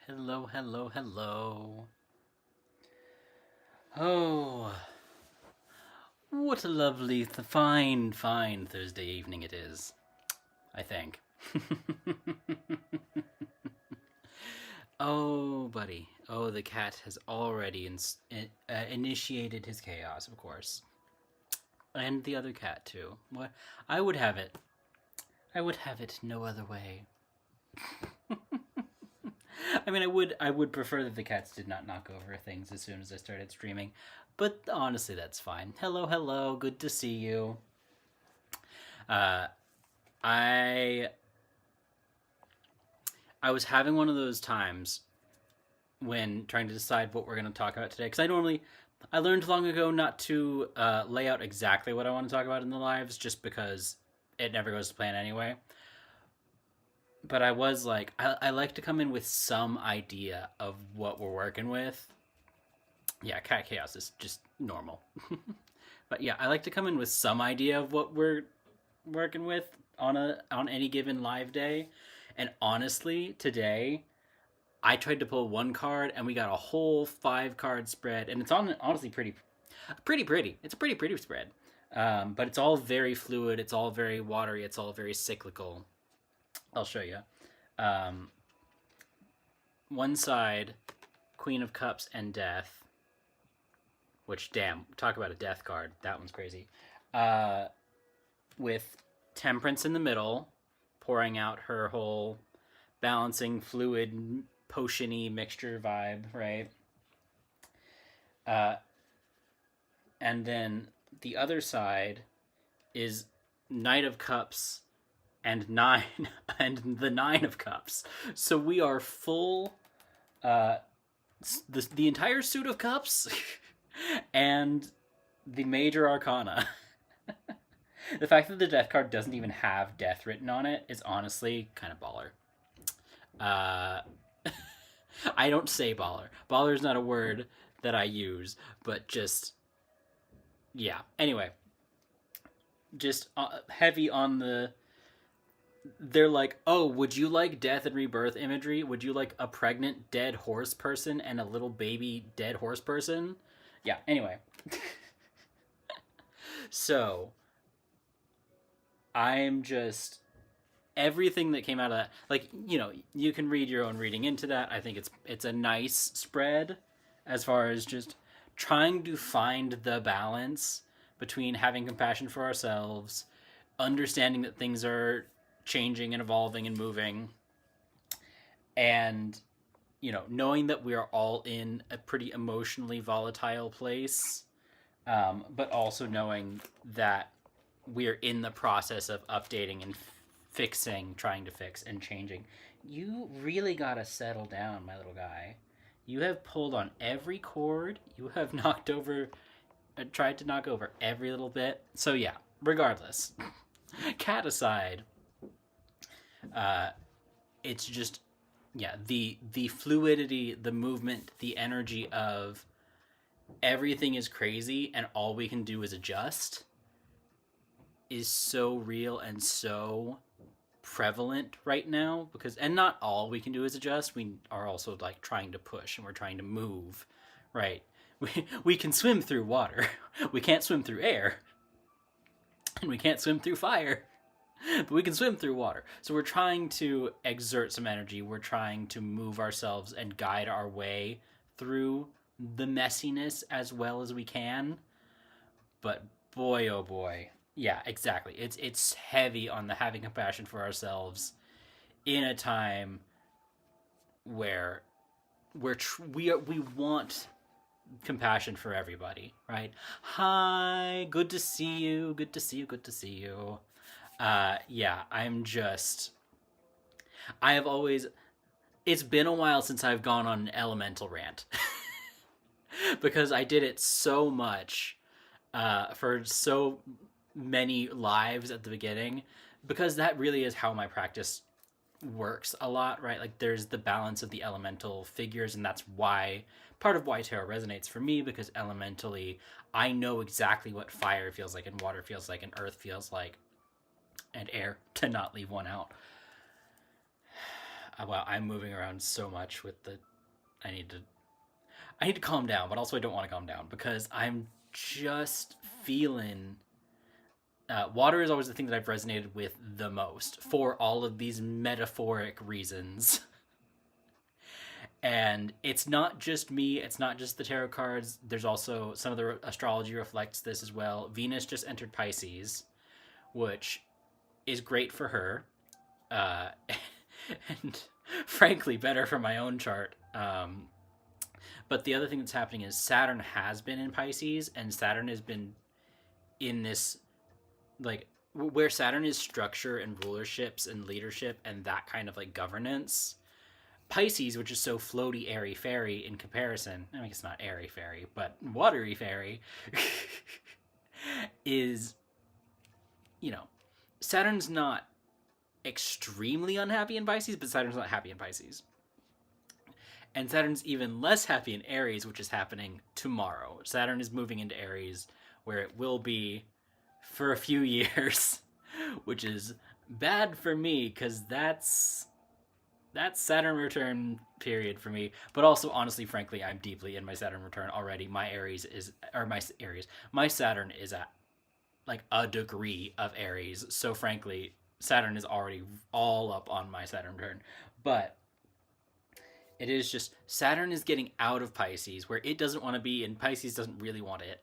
Hello, hello, hello. Oh, what a lovely, fine Thursday evening it is, I think. Oh, buddy. Oh, the cat has already initiated his chaos, of course. And the other cat, too. What? I would have it. I would have it no other way. I mean, I would prefer that the cats did not knock over things as soon as I started streaming, but honestly, that's fine. Hello, hello, good to see you. Uh, I I was having one of those times when trying to decide what we're going to talk about today because I learned long ago not to lay out exactly what I want to talk about in the lives just because it never goes to plan anyway. But I was like, I like to come in with some idea of what we're working with. Yeah, cat chaos is just normal. But yeah, I like to come in with some idea of what we're working with on any given live day. And honestly, today I tried to pull one card and we got a whole 5 card spread, and it's honestly pretty. It's a pretty spread. But it's all very fluid. It's all very watery. It's all very cyclical. I'll show you. Um, One side, Queen of Cups and Death, which, damn, talk about a death card. That one's crazy. With Temperance in the middle, pouring out her whole balancing fluid potiony mixture vibe, right? Uh, and then the other side is Knight of Cups and nine and the Nine of Cups. So we are full. The entire suit of cups and the major arcana. The fact that the death card doesn't even have death written on it is honestly kind of baller. Uh, I don't say baller. Baller is not a word that I use, but just yeah. Anyway, just heavy on the. They're like, oh, would you like death and rebirth imagery? Would you like a pregnant dead horse person and a little baby dead horse person? Yeah. Anyway, so I'm just everything that came out of that, like, you can read your own reading into that. I think it's a nice spread as far as just trying to find the balance between having compassion for ourselves, understanding that things are changing and evolving and moving, and knowing that we are all in a pretty emotionally volatile place, but also knowing that we're in the process of updating and fixing, trying to fix and changing. You really gotta settle down, my little guy. You have pulled on every chord. You have knocked over, tried to knock over every little bit. So yeah, regardless, cat aside, it's just yeah, the fluidity, the movement, the energy of everything is crazy and all we can do is adjust is so real and so prevalent right now, because and not all we can do is adjust. We are also like trying to push and we're trying to move, right? We can swim through water. We can't swim through air. And we can't swim through fire. But we can swim through water. So we're trying to exert some energy. We're trying to move ourselves and guide our way through the messiness as well as we can. But boy, oh boy. Yeah, exactly. It's heavy on the having compassion for ourselves in a time where we want compassion for everybody, right? Hi, good to see you. Good to see you. Good to see you. Yeah, I have always, it's been a while since I've gone on an elemental rant because I did it so much, for so many lives at the beginning, because that really is how my practice works a lot, right? Like there's the balance of the elemental figures, and that's why part of why tarot resonates for me, because elementally I know exactly what fire feels like and water feels like and earth feels like and air, to not leave one out. Well, I'm moving around so much with the. I need to. I need to calm down, but also I don't want to calm down because I'm just feeling. Water is always the thing that I've resonated with the most for all of these metaphoric reasons. And it's not just me, it's not just the tarot cards. There's also some of the astrology reflects this as well. Venus just entered Pisces, which is great for her. Uh, and frankly, better for my own chart. But the other thing that's happening is Saturn has been in Pisces, and Saturn has been in this, like, where Saturn is structure and rulerships and leadership and that kind of like governance. Pisces, which is so floaty, airy, fairy in comparison, I mean, it's not airy, fairy, but watery, fairy, is, you know, Saturn's not extremely unhappy in Pisces, but Saturn's not happy in Pisces. And Saturn's even less happy in Aries, which is happening tomorrow. Saturn is moving into Aries, where it will be for a few years, which is bad for me, because that's Saturn return period for me. But also, honestly, frankly, I'm deeply in my Saturn return already. My Saturn is at like a degree of Aries. So frankly, Saturn is already all up on my Saturn return. But it is just Saturn is getting out of Pisces, where it doesn't want to be, and Pisces doesn't really want it.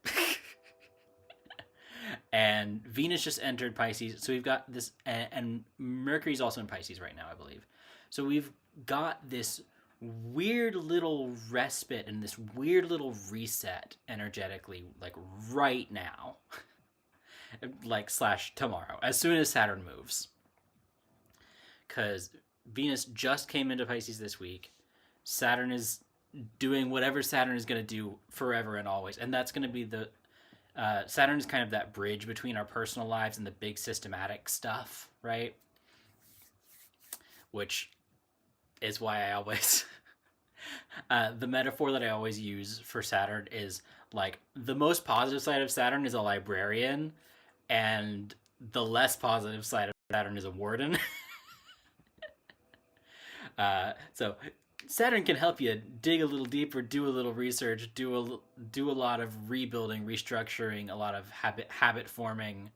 And Venus just entered Pisces, so we've got this, and Mercury's also in Pisces right now, I believe. So we've got this weird little respite and this weird little reset energetically, like right now, like slash tomorrow, as soon as Saturn moves. Because Venus just came into Pisces this week. Saturn is doing whatever Saturn is going to do forever and always, and that's going to be the Saturn is kind of that bridge between our personal lives and the big systematic stuff, right? Which is why I always the metaphor that I always use for Saturn is like the most positive side of Saturn is a librarian, and the less positive side of Saturn is a warden. So Saturn can help you dig a little deeper, do a little research, do a lot of rebuilding, restructuring, a lot of habit forming,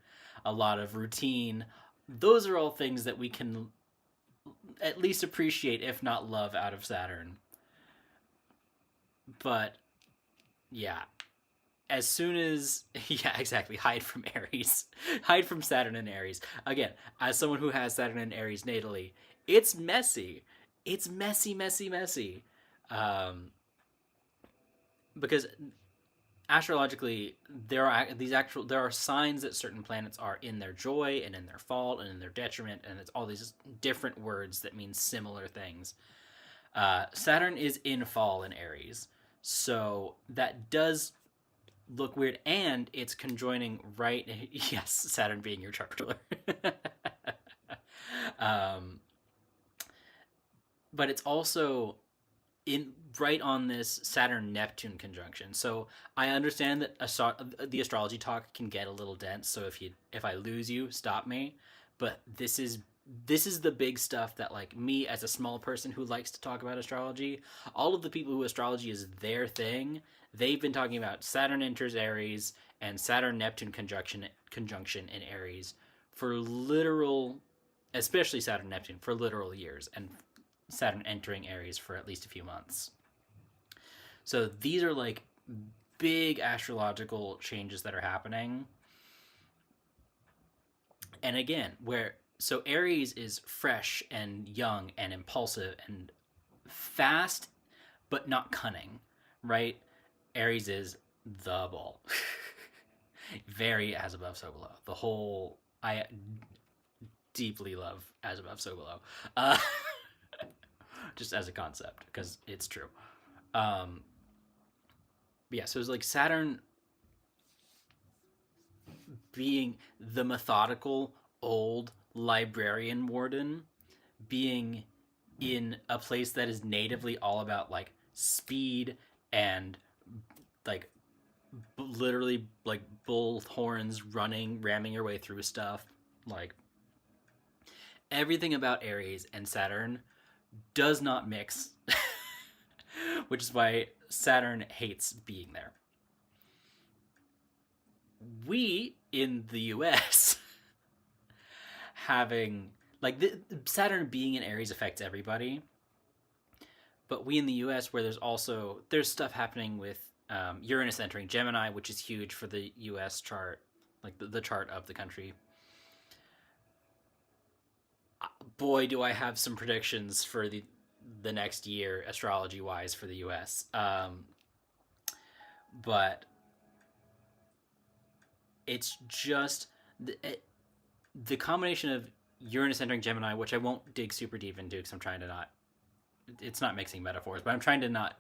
a lot of routine. Those are all things that we can at least appreciate, if not love, out of Saturn. But yeah, as soon as yeah, exactly, hide from Aries, hide from Saturn and Aries. Again, as someone who has Saturn and Aries natally, it's messy. It's messy, messy, messy. Because astrologically, there are signs that certain planets are in their joy and in their fault and in their detriment, and it's all these different words that mean similar things. Saturn is in fall in Aries, so that does look weird, and it's conjoining right. Yes, Saturn being your chart ruler. But it's also in right on this Saturn Neptune conjunction. So I understand that the astrology talk can get a little dense. So if I lose you, stop me. But this is the big stuff that, like, me as a small person who likes to talk about astrology, all of the people who astrology is their thing, they've been talking about Saturn enters Aries and Saturn Neptune conjunction in Aries for literal, especially Saturn Neptune, for literal years, and Saturn entering Aries for at least a few months. So these are like big astrological changes that are happening. And again, so Aries is fresh and young and impulsive and fast, but not cunning, right? Aries is the ball. Very as above, so below. The whole, I deeply love as above, so below. Just as a concept, because it's true. Yeah, so it's like Saturn being the methodical old librarian warden, being in a place that is natively all about like speed and like literally like bull horns running, ramming your way through stuff. Like everything about Aries and Saturn does not mix, which is why Saturn hates being there. We in the US having Saturn being in Aries affects everybody, but we in the US where there's stuff happening with Uranus entering Gemini, which is huge for the US chart, like the chart of the country. Boy, do I have some predictions for the next year astrology wise for the US. But it's just the combination of Uranus entering Gemini, which I won't dig super deep into because I'm trying to not. It's not mixing metaphors, but I'm trying to not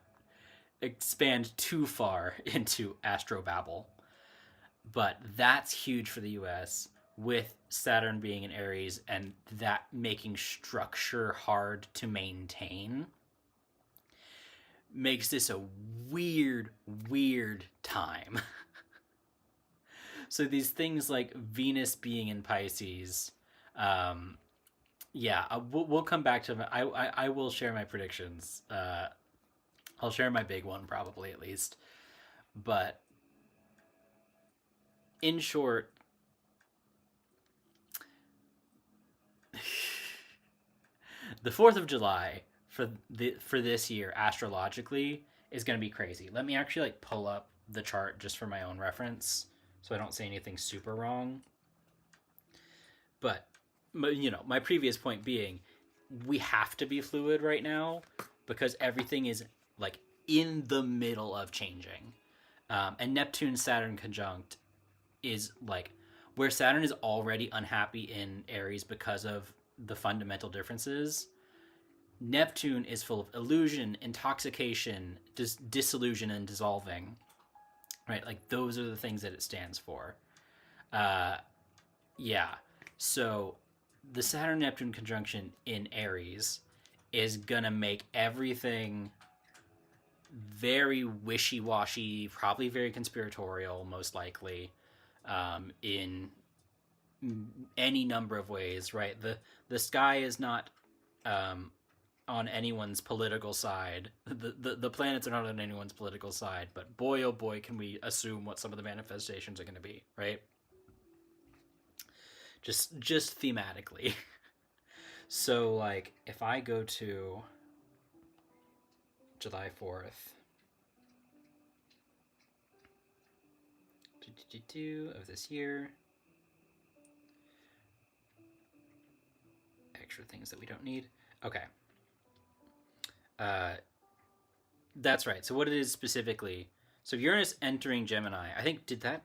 expand too far into astrobabble. But that's huge for the US with Saturn being in Aries and that making structure hard to maintain. Makes this a weird, weird time. So these things like Venus being in Pisces, yeah, we'll come back to them. I will share my predictions. I'll share my big one probably at least. But in short, the 4th of July for this year astrologically is going to be crazy. Let me actually like pull up the chart just for my own reference so I don't say anything super wrong. But you know, my previous point being we have to be fluid right now because everything is like in the middle of changing. And Neptune Saturn conjunct is like where Saturn is already unhappy in Aries because of the fundamental differences. Neptune is full of illusion, intoxication, disillusion, and dissolving. Right? Like those are the things that it stands for. Yeah. So the Saturn-Neptune conjunction in Aries is going to make everything very wishy-washy, probably very conspiratorial, most likely, in any number of ways, right? The sky is not on anyone's political side. The planets are not on anyone's political side, but boy, oh boy, can we assume what some of the manifestations are going to be, right? Just thematically. So, like, if I go to July 4th of this year, extra things that we don't need. Okay. That's right. So what it is specifically, so Uranus entering Gemini, I think, did that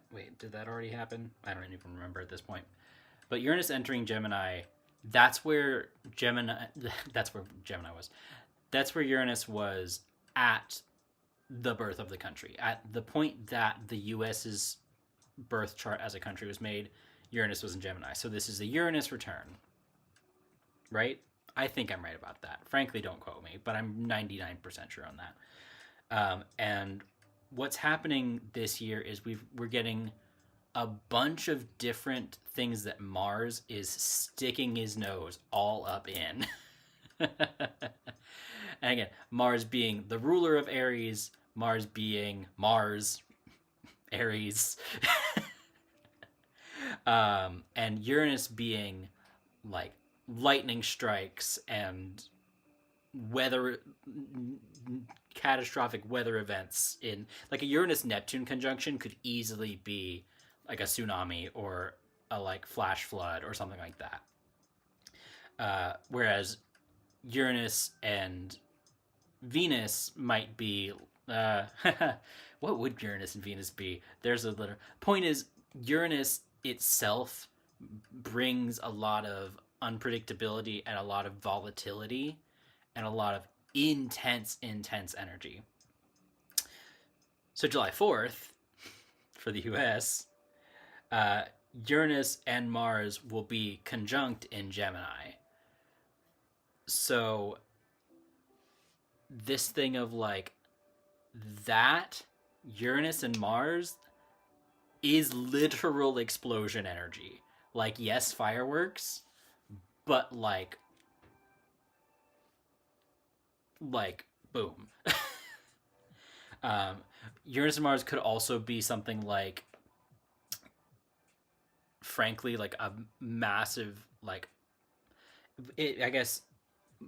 already happen? I don't even remember at this point. But Uranus entering Gemini, that's where Gemini was. That's where Uranus was at the birth of the country. At the point that the US's birth chart as a country was made, Uranus was in Gemini. So this is a Uranus return. Right? I think I'm right about that. Frankly, don't quote me, but I'm 99% sure on that. And what's happening this year is we're getting a bunch of different things that Mars is sticking his nose all up in. And again, Mars being the ruler of Aries, Mars being Mars, Aries, and Uranus being like lightning strikes and catastrophic weather events. In like a Uranus Neptune conjunction could easily be like a tsunami or a like flash flood or something like that. Whereas Uranus and Venus might be what would Uranus and Venus be? There's a little point is Uranus itself brings a lot of unpredictability and a lot of volatility and a lot of intense energy. So July 4th for the US, Uranus and Mars will be conjunct in Gemini. So this thing of like that Uranus and Mars is literal explosion energy. Like, yes, fireworks, but like like boom. um, Uranus and Mars could also be something like, frankly, like a massive like. I guess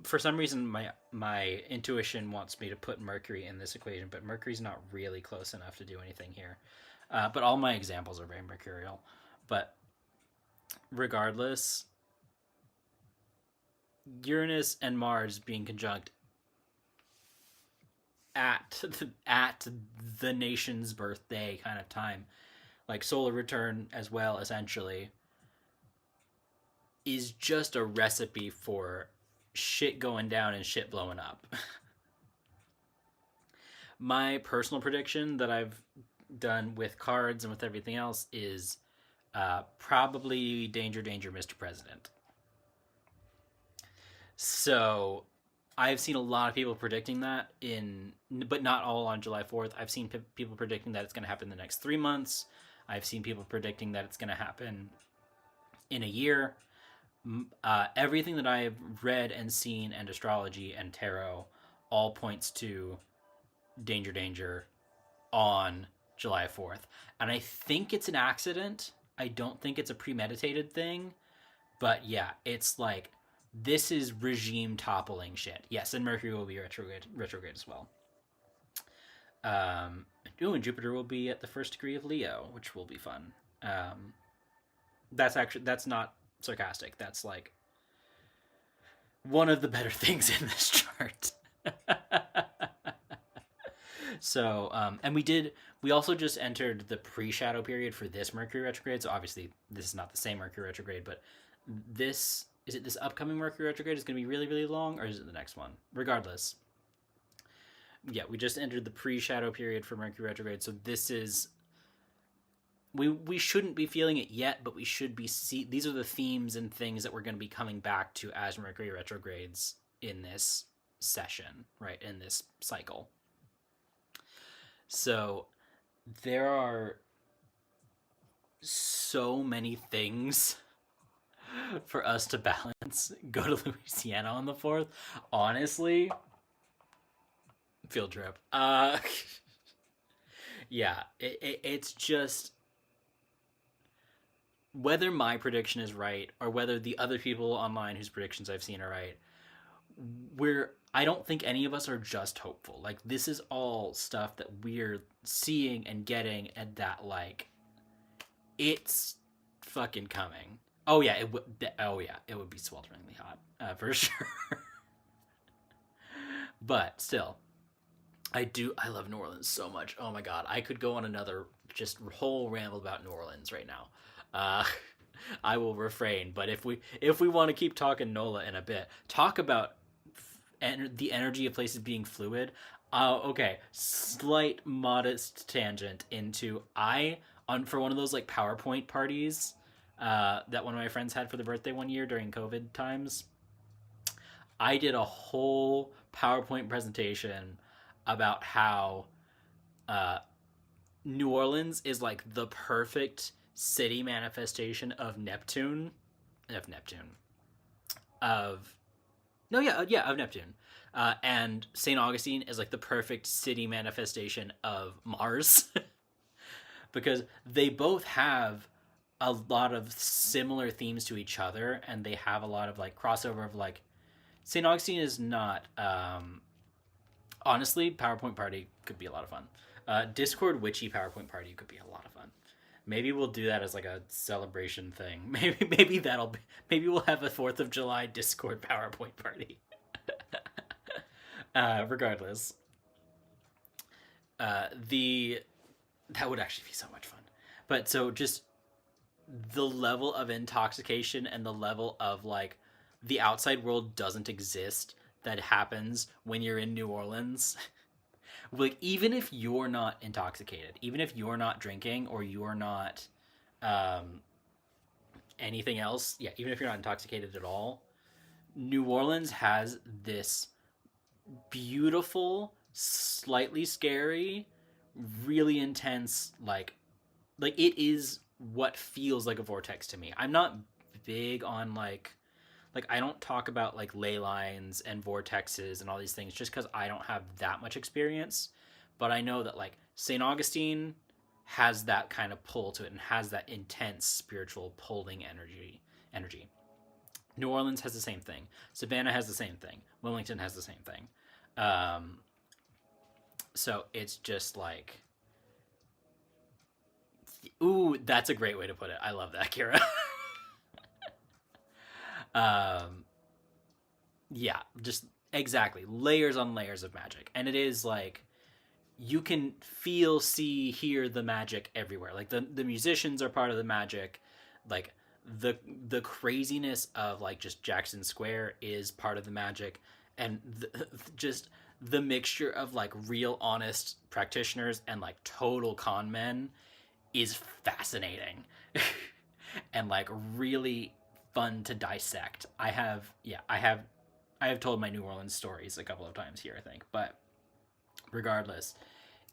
for some reason my intuition wants me to put Mercury in this equation, but Mercury's not really close enough to do anything here. But all my examples are very mercurial. But regardless, Uranus and Mars being conjunct at the nation's birthday kind of time, like solar return as well, essentially, is just a recipe for shit going down and shit blowing up. My personal prediction that I've done with cards and with everything else is probably Danger, Danger, Mr. President. So I've seen a lot of people predicting that but not all on July 4th. I've seen people predicting that it's going to happen in the next 3 months. I've seen people predicting that it's going to happen in a year. Everything that I've read and seen, and astrology and tarot, all points to Danger, Danger on July 4th. And I think it's an accident. I don't think it's a premeditated thing. But yeah, it's like, this is regime toppling shit. Yes, and Mercury will be retrograde as well. And Jupiter will be at the first degree of Leo, which will be fun. That's not sarcastic. That's like one of the better things in this chart. So, and we also just entered the pre-shadow period for this Mercury retrograde. So obviously this is not the same Mercury retrograde, but this upcoming Mercury retrograde is going to be really, really long, or is it the next one? Regardless. Yeah, we just entered the pre-shadow period for Mercury retrograde. So this is, we shouldn't be feeling it yet, but we should be these are the themes and things that we're going to be coming back to as Mercury retrogrades in this session, right? In this cycle. So there are so many things for us to balance. Go to Louisiana on the 4th. Honestly, field trip. Yeah, it's just, whether my prediction is right or whether the other people online whose predictions I've seen are right, I don't think any of us are just hopeful. Like, this is all stuff that we're seeing and getting, and that, like, it's fucking coming. Oh yeah, it would be swelteringly hot, for sure. But still, I love New Orleans so much. Oh my god, I could go on another just whole ramble about New Orleans right now. I will refrain, but if we want to keep talking NOLA in a bit, talk about the energy of places being fluid. Okay, slight modest tangent into for one of those like PowerPoint parties that one of my friends had for the birthday one year during COVID times. I did a whole PowerPoint presentation about how New Orleans is like the perfect city manifestation of Neptune. And St. Augustine is like the perfect city manifestation of Mars. Because they both have a lot of similar themes to each other, and they have a lot of like crossover of like, St. Augustine is not, honestly, PowerPoint party could be a lot of fun. Discord witchy PowerPoint party could be a lot of fun. Maybe we'll do that as like a celebration thing. Maybe we'll have a 4th of July Discord PowerPoint party. Regardless, that would actually be so much fun. But so just the level of intoxication and the level of like the outside world doesn't exist that happens when you're in New Orleans. Like, even if you're not intoxicated, even if you're not drinking, or you're not anything else, yeah, even if you're not intoxicated at all, New Orleans has this beautiful, slightly scary, really intense, like it is what feels like a vortex to me. I'm not big on like like I don't talk about like ley lines and vortexes and all these things just because I don't have that much experience. But I know that like St. Augustine has that kind of pull to it and has that intense spiritual pulling energy. New Orleans has the same thing. Savannah has the same thing. Wilmington has the same thing. Um, so it's just like, ooh, that's a great way to put it. I love that, Kira. um, yeah, just exactly layers on layers of magic, and it is like you can feel, see, hear the magic everywhere. Like the musicians are part of the magic. Like the craziness of like just Jackson Square is part of the magic, and just the mixture of like real honest practitioners and like total con men is fascinating and like really fun to dissect. I have told my New Orleans stories a couple of times here, I think, but regardless,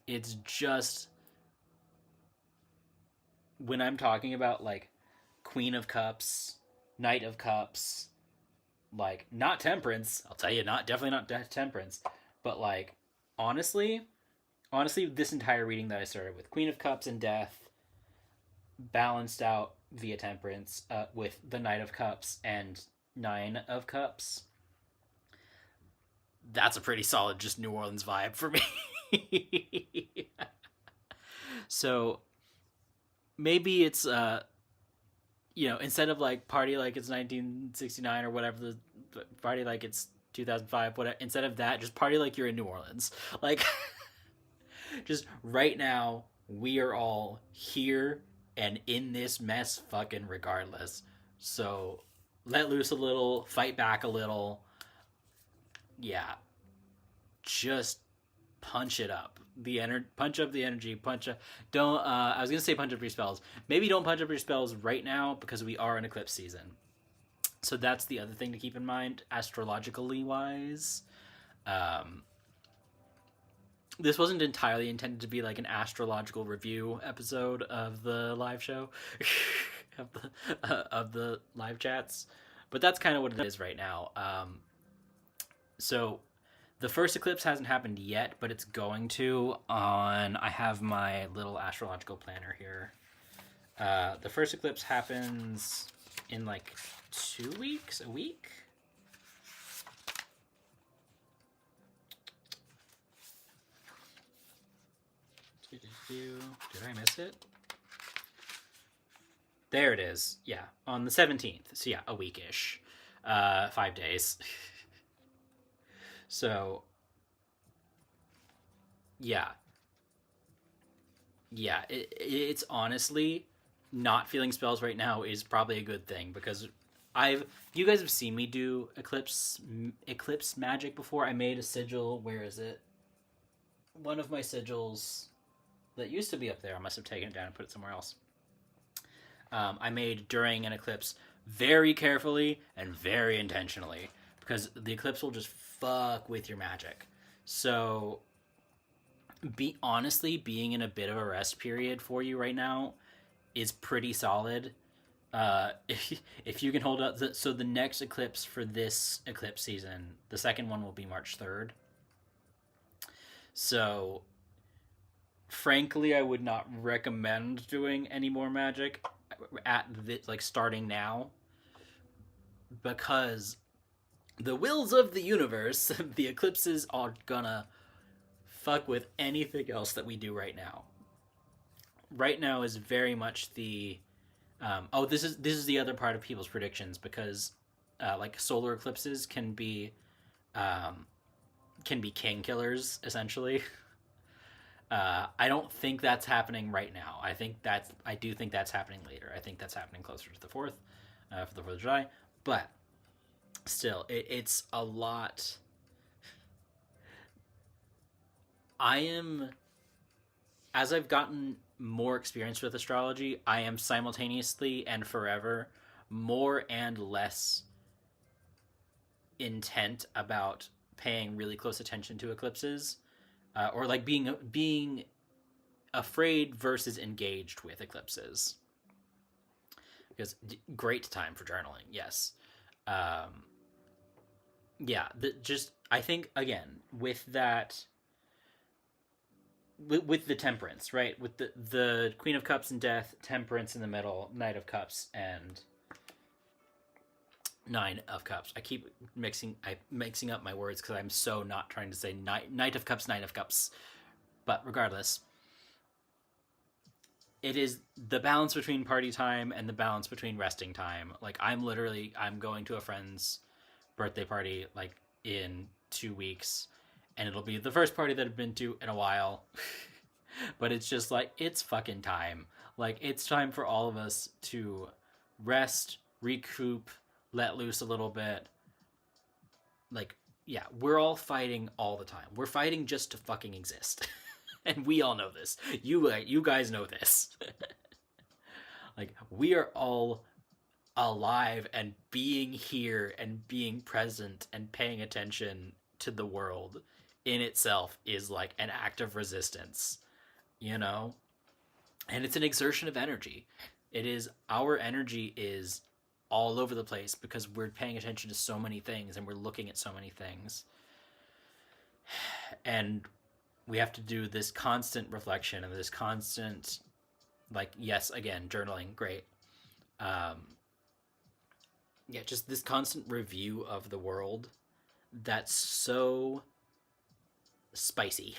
it's just when I'm talking about like Queen of Cups, Knight of Cups, like not Temperance. I'll tell you, not definitely not Temperance, but like honestly, honestly, this entire reading that I started with Queen of Cups and Death, balanced out via Temperance with the Knight of Cups and Nine of Cups. That's a pretty solid just New Orleans vibe for me. So maybe it's instead of like party like it's 1969 or whatever, the party like it's 2005, whatever, instead of that, just party like you're in New Orleans. Like just right now we are all here and in this mess fucking regardless. So let loose a little, fight back a little. Yeah, just punch it up. Punch up the energy. Punch up. Don't. I was gonna say punch up your spells. Maybe don't punch up your spells right now because we are in eclipse season. So that's the other thing to keep in mind, astrologically wise. Um, this wasn't entirely intended to be like an astrological review episode of the live show, of the live chats, but that's kind of what it is right now. So the first eclipse hasn't happened yet, but it's going to on. I have my little astrological planner here. The first eclipse happens in like 2 weeks, a week. Did I miss it? There it is. Yeah, on the 17th. So yeah, a weekish, 5 days. So yeah, it's honestly not feeling spells right now is probably a good thing because you guys have seen me do eclipse magic before. I made a sigil. Where is it? One of my sigils that used to be up there. I must have taken it down and put it somewhere else. I made during an eclipse very carefully and very intentionally because the eclipse will just fuck with your magic. So being in a bit of a rest period for you right now is pretty solid. If you can hold up, so the next eclipse for this eclipse season, the second one will be March 3rd. So, frankly, I would not recommend doing any more magic at like starting now because the wills of the universe, the eclipses are gonna fuck with anything else that we do right now. Right now is very much the this is the other part of people's predictions because like solar eclipses um, can be king killers essentially. I don't think that's happening right now. I do think that's happening later. I think that's happening closer to the 4th, for the 4th of July. But still, it's a lot. As I've gotten more experience with astrology, I am simultaneously and forever more and less intent about paying really close attention to eclipses, or like being afraid versus engaged with eclipses. Because great time for journaling, yes. Um, yeah, just I think again with that with the temperance, right? With the Queen of Cups and Death, Temperance in the middle, Knight of Cups and Nine of Cups. I keep mixing up my words because I'm so not trying to say Knight of Cups, Nine of Cups. But regardless, it is the balance between party time and the balance between resting time. Like I'm going to a friend's birthday party like in 2 weeks, and it'll be the first party that I've been to in a while. But it's just like it's fucking time. Like it's time for all of us to rest, recoup, let loose a little bit. Like yeah, we're all fighting all the time. We're fighting just to fucking exist. And we all know this. You guys know this. Like we are all alive and being here and being present and paying attention to the world in itself is like an act of resistance, you know? And it's an exertion of energy. It is our energy is all over the place because we're paying attention to so many things and we're looking at so many things. And we have to do this constant reflection and this constant like yes again journaling great yeah just this constant review of the world that's so spicy.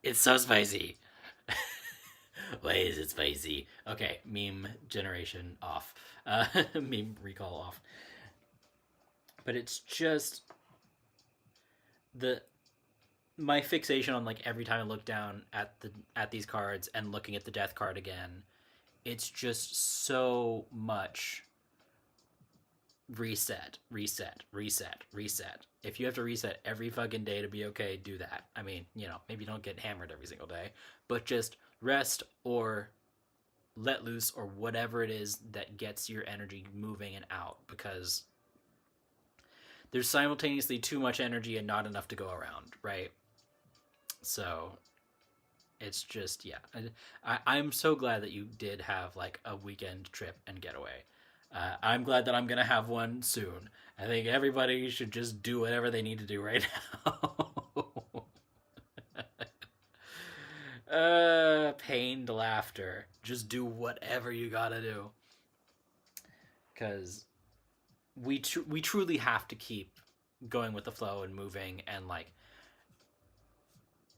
It's so spicy. Why is it spicy? Okay, meme generation off. Meme recall off. But it's just the my fixation on like every time I look down at these cards and looking at the death card again, it's just so much reset, reset, reset, reset. If you have to reset every fucking day to be okay, do that. I mean, maybe don't get hammered every single day, but just rest or let loose or whatever it is that gets your energy moving and out because there's simultaneously too much energy and not enough to go around, right? So it's just, yeah. I'm so glad that you did have like a weekend trip and getaway. I'm glad that I'm going to have one soon. I think everybody should just do whatever they need to do right now. Pained laughter. Just do whatever you gotta do. Because we truly have to keep going with the flow and moving and like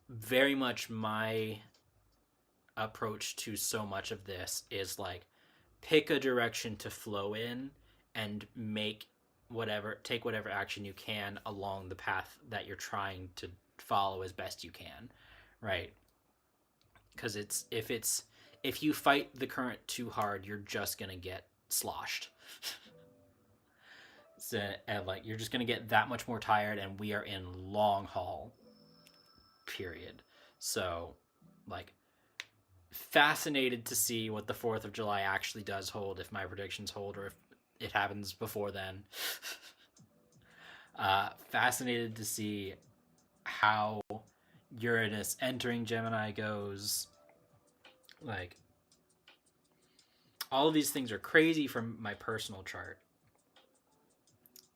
very much my approach to so much of this is like pick a direction to flow in and take whatever action you can along the path that you're trying to follow as best you can, right? Because if you fight the current too hard, you're just gonna get sloshed. So, and like you're just gonna get that much more tired, and we are in long haul period. So, like, fascinated to see what the 4th of July actually does hold, if my predictions hold, or if it happens before then. Fascinated to see how Uranus entering Gemini goes. Like, all of these things are crazy from my personal chart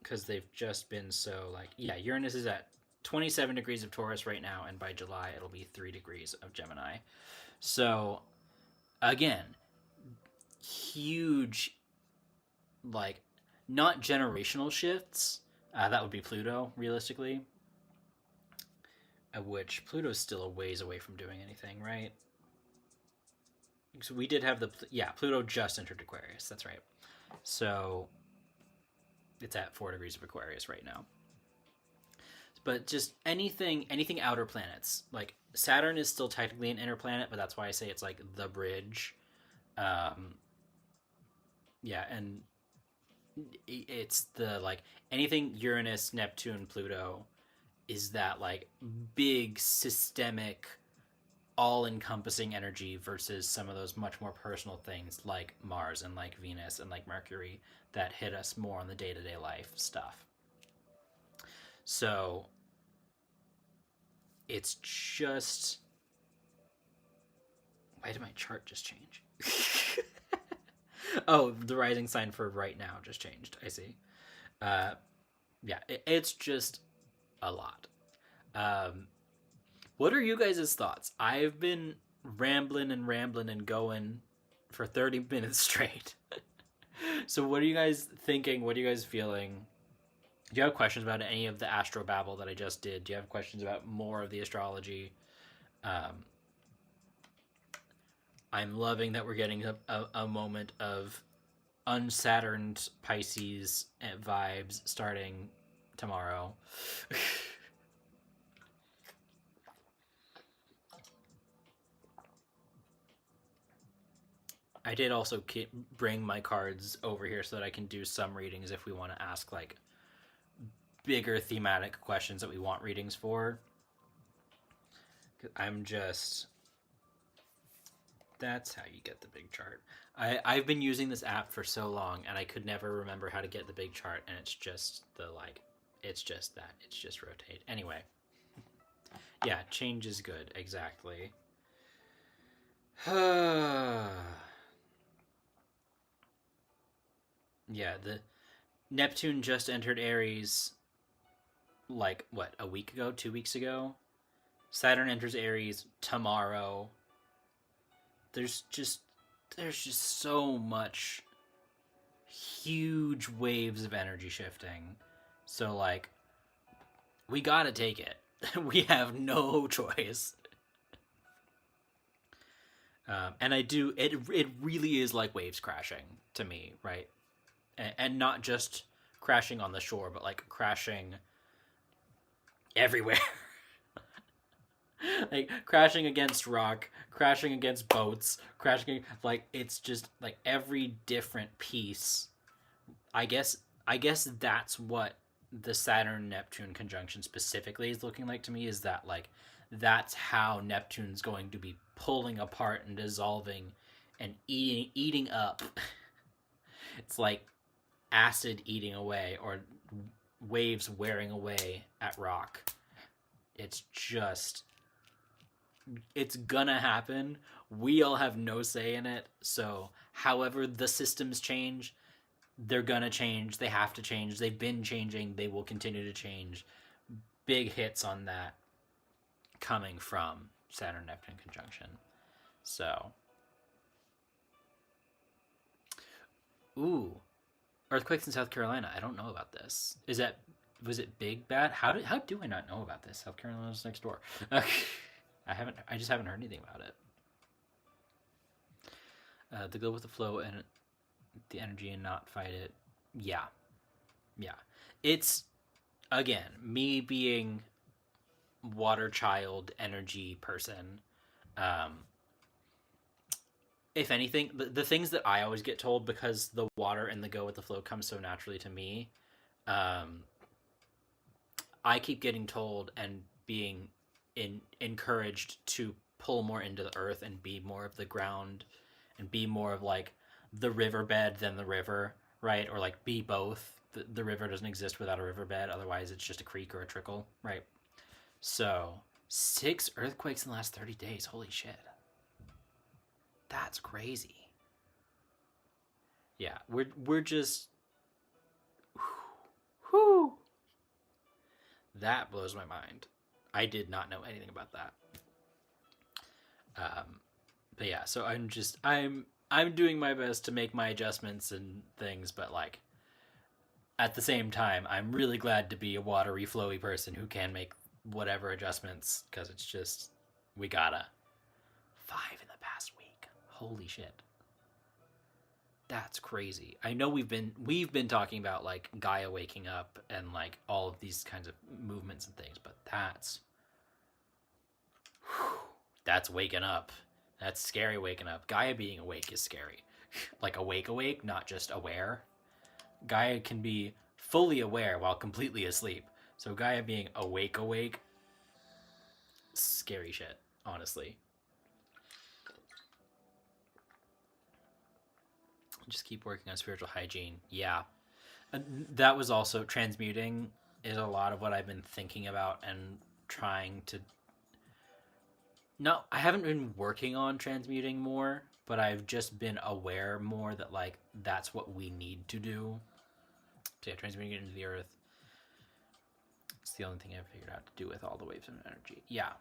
because they've just been so like, yeah, Uranus is at 27 degrees of Taurus right now, and by July it'll be 3 degrees of Gemini. So, again, huge, like, not generational shifts. That would be Pluto, realistically. Which Pluto's still a ways away from doing anything, right? So we did have Pluto just entered Aquarius. That's right. So it's at 4 degrees of Aquarius right now. But just anything outer planets. Like Saturn is still technically an inner planet, but that's why I say it's like the bridge. Yeah, and it's the like anything Uranus, Neptune, Pluto is that like big systemic all-encompassing energy versus some of those much more personal things like Mars and like Venus and like Mercury that hit us more on the day-to-day life stuff. So it's just, why did my chart just change? Oh, the rising sign for right now just changed. I see. Uh, yeah, it's just a lot. Um, what are you guys' thoughts? I've been rambling and going for 30 minutes straight. So what are you guys thinking? What are you guys feeling? Do you have questions about any of the astro babble that I just did? Do you have questions about more of the astrology? Um, I'm loving that we're getting a moment of unsaturned Pisces vibes starting tomorrow. I did also bring my cards over here so that I can do some readings if we want to ask like bigger thematic questions that we want readings for. I'm just that's how you get the big chart. I've been using this app for so long and I could never remember how to get the big chart, and it's just it's just that. It's just rotate. Anyway. Yeah, change is good, exactly. Yeah, the Neptune just entered Aries like what, a week ago, 2 weeks ago? Saturn enters Aries tomorrow. There's just so much huge waves of energy shifting. So like we gotta take it. We have no choice. And I do it. It really is like waves crashing to me, right? And not just crashing on the shore, but like crashing everywhere. Like crashing against rock, crashing against boats, crashing like it's just like every different piece. I guess that's what the Saturn Neptune conjunction specifically is looking like to me, is that like that's how Neptune's going to be pulling apart and dissolving and eating up. It's like acid eating away or waves wearing away at rock. It's just it's gonna happen. We all have no say in it. So however the systems change, they're gonna change. They have to change. They've been changing. They will continue to change. Big hits on that coming from Saturn Neptune conjunction. So, ooh, earthquakes in South Carolina. I don't know about this. Was it big bad? How do I not know about this? South Carolina's next door. I just haven't heard anything about it. To go with the flow and the energy and not fight it. Yeah, yeah. It's again me being water child energy person. Um, if anything, the things that I always get told, because the water and the go with the flow comes so naturally to me, um, I keep getting told and being encouraged to pull more into the earth and be more of the ground and be more of like the riverbed than the river, right? Or like be both. The river doesn't exist without a riverbed, otherwise it's just a creek or a trickle, right? So 6 earthquakes in the last 30 days. Holy shit. That's crazy. Yeah, we're just whew. That blows my mind. I did not know anything about that. But yeah, so I'm doing my best to make my adjustments and things, but like at the same time, I'm really glad to be a watery, flowy person who can make whatever adjustments, because it's just we gotta 5 in the past week. Holy shit. That's crazy. I know we've been talking about like Gaia waking up and like all of these kinds of movements and things, but that's waking up. That's scary waking up. Gaia being awake is scary. Like awake, not just aware. Gaia can be fully aware while completely asleep. So Gaia being awake, scary shit, honestly. Just keep working on spiritual hygiene. Yeah. And that was also transmuting is a lot of what I've been thinking about and trying to. No, I haven't been working on transmuting more. but I've just been aware more that like that's what we need to do. So yeah, transmuting it into the earth. It's the only thing I've figured out to do with all the waves of energy. Yeah.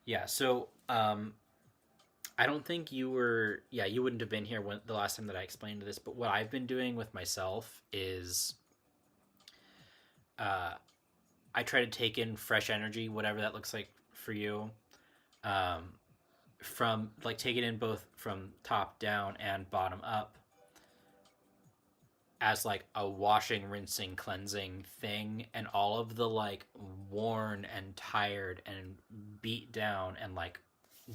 Yeah. So I don't think you were, yeah, you wouldn't have been here when the last time that I explained this, but what I've been doing with myself is I try to take in fresh energy, whatever that looks like for you. From like take it in both from top down and bottom up as like a washing, rinsing, cleansing thing, and all of the like worn and tired and beat down and like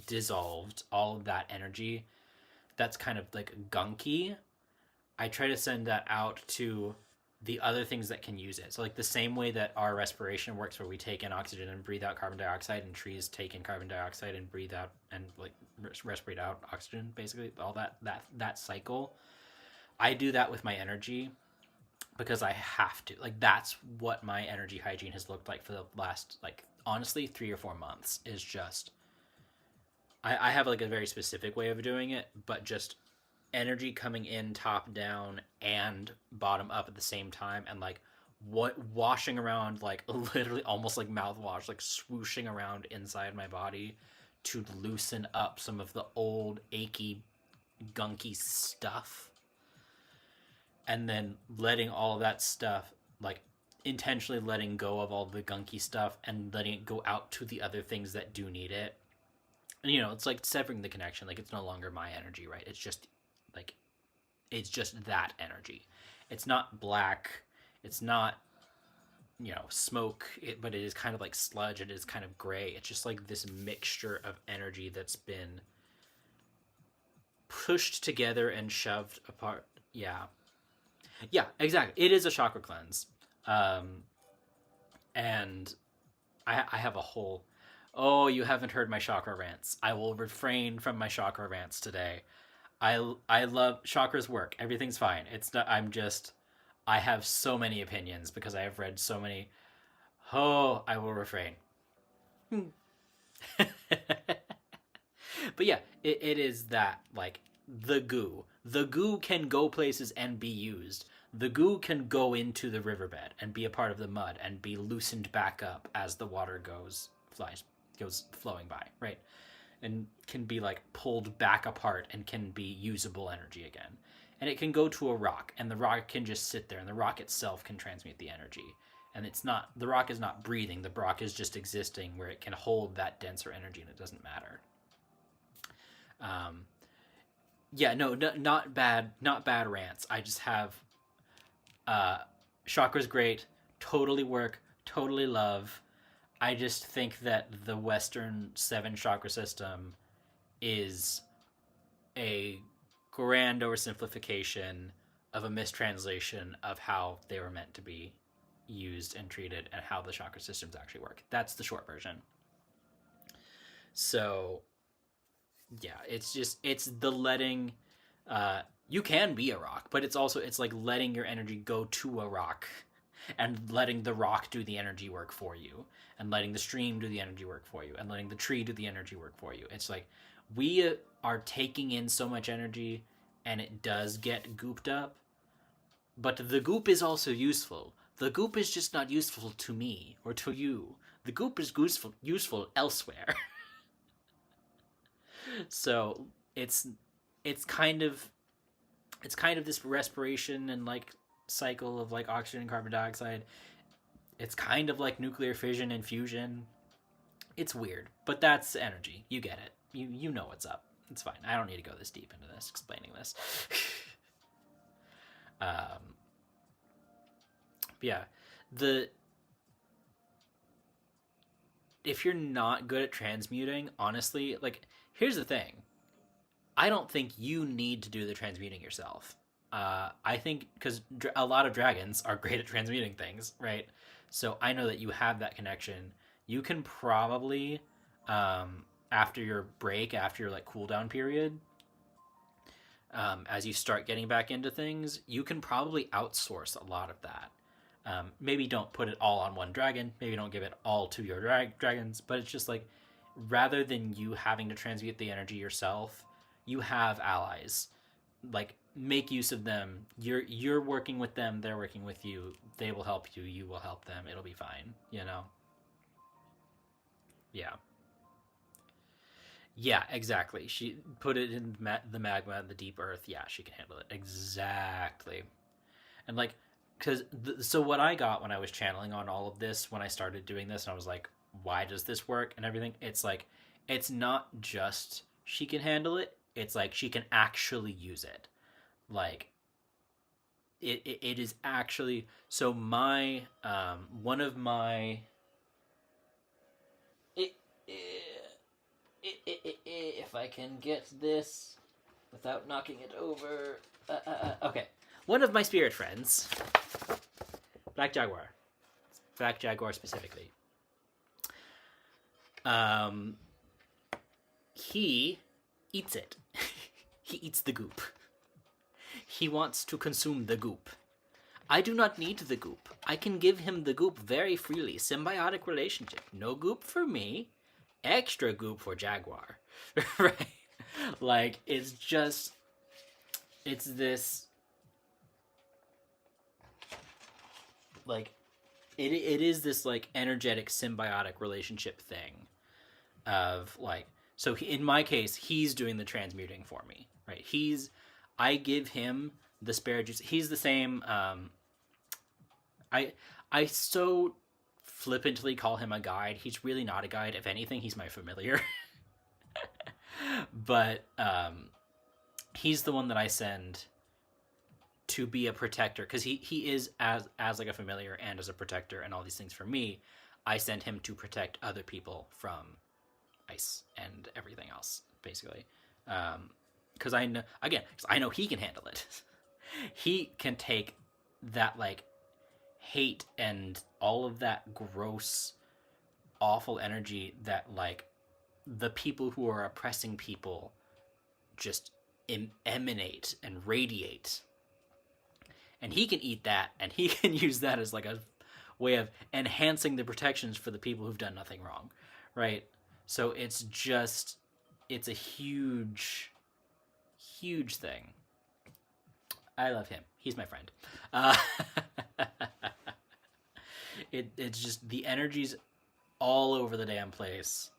dissolved, all of that energy that's kind of like gunky, I try to send that out to the other things that can use it. So like the same way that our respiration works, where we take in oxygen and breathe out carbon dioxide, and trees take in carbon dioxide and breathe out and like respirate out oxygen, basically all that cycle. I do that with my energy because I have to. Like that's what my energy hygiene has looked like for the last like honestly 3 or 4 months. Is just I have like a very specific way of doing it, but just energy coming in top down and bottom up at the same time, and like what washing around, like literally almost like mouthwash, like swooshing around inside my body to loosen up some of the old achy gunky stuff, and then letting all of that stuff, like intentionally letting go of all the gunky stuff and letting it go out to the other things that do need it. And, you know, it's like severing the connection. Like it's no longer my energy, right? It's just like it's just that energy. It's not black, it's not, you know, smoke, but it is kind of like sludge. It is kind of gray. It's just like this mixture of energy that's been pushed together and shoved apart. Yeah, exactly. It is a chakra cleanse. And I have a whole, oh, you haven't heard my chakra rants. I will refrain from my chakra rants today. I love chakras work. Everything's fine. It's not, I have so many opinions because I have read so many. Oh, I will refrain. But yeah, it is that, like, the goo. The goo can go places and be used. The goo can go into the riverbed and be a part of the mud and be loosened back up as the water goes flowing by, right? And can be like pulled back apart and can be usable energy again. And it can go to a rock, and the rock can just sit there, and the rock itself can transmute the energy. And it's not, the rock is not breathing, the rock is just existing where it can hold that denser energy, and it doesn't matter. Yeah, no, not bad rants. I just have chakra's great, totally work, totally love. I just think that the Western 7 chakra system is a grand oversimplification of a mistranslation of how they were meant to be used and treated, and how the chakra systems actually work. That's the short version. So yeah, it's the letting, you can be a rock, but it's like letting your energy go to a rock and letting the rock do the energy work for you, and letting the stream do the energy work for you, and letting the tree do the energy work for you. It's like we are taking in so much energy, and it does get gooped up, but the goop is also useful. The goop is just not useful to me or to you. The goop is useful elsewhere. So it's kind of this respiration and like cycle of like oxygen and carbon dioxide. It's kind of like nuclear fission and fusion. It's weird, but that's energy. You get it. You know what's up. It's fine. I don't need to go this deep into this, explaining this. Yeah, if you're not good at transmuting, honestly, like here's the thing. I don't think you need to do the transmuting yourself. I think because a lot of dragons are great at transmuting things, right? So I know that you have that connection. You can probably, after your break, after your like cooldown period, as you start getting back into things, you can probably outsource a lot of that. Maybe don't put it all on one dragon. Maybe don't give it all to your dragons. But it's just like, rather than you having to transmute the energy yourself, you have allies. Like, make use of them. You're working with them, they're working with you. They will help you, you will help them. It'll be fine, you know? Yeah. Yeah, exactly. She put it in the magma, the deep earth. Yeah, she can handle it. Exactly. And like, because so what I got when I was channeling on all of this, when I started doing this, and I was like, why does this work and everything? It's like, it's not just she can handle it. It's like she can actually use it. Like, it is actually, so my one of my it, if I can get this without knocking it over. Okay, one of my spirit friends, Black Jaguar, Black Jaguar specifically. Um, he eats it. He eats the goop. He wants to consume the goop. I do not need the goop. I can give him the goop very freely. Symbiotic relationship. No goop for me. Extra goop for Jaguar. Right? Like, it's just... It's this... Like, it is this, like, energetic symbiotic relationship thing. Of, like... So, in my case, he's doing the transmuting for me. Right? I give him the spare juice. He's the same... I so flippantly call him a guide. He's really not a guide. If anything, he's my familiar. But he's the one that I send to be a protector, because he is as like a familiar and as a protector and all these things for me. I send him to protect other people from ice and everything else, basically. Because I know, again, cause I know he can handle it. He can take that, like, hate and all of that gross, awful energy that, like, the people who are oppressing people just emanate and radiate. And he can eat that, and he can use that as, like, a way of enhancing the protections for the people who've done nothing wrong, right? So it's just, it's a huge, huge thing. I love him. He's my friend. It's just, the energy's all over the damn place.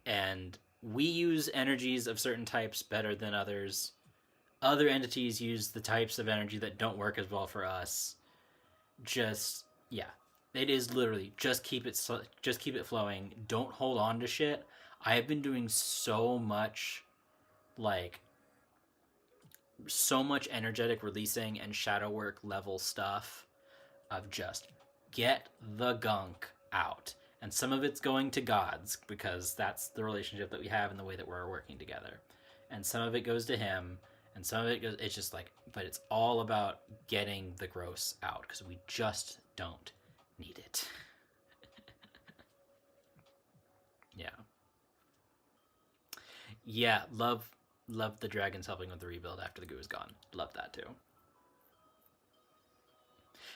And we use energies of certain types better than others. Other entities use the types of energy that don't work as well for us. Just, yeah. It is literally just keep it flowing. Don't hold on to shit. I have been doing so much, like, so much energetic releasing and shadow work level stuff of just get the gunk out. And some of it's going to gods, because that's the relationship that we have and the way that we're working together. And some of it goes to him, and some of it goes, it's just like, but it's all about getting the gross out, because we just don't need it. Yeah. Yeah, love the dragons helping with the rebuild after the goo is gone. Love that too.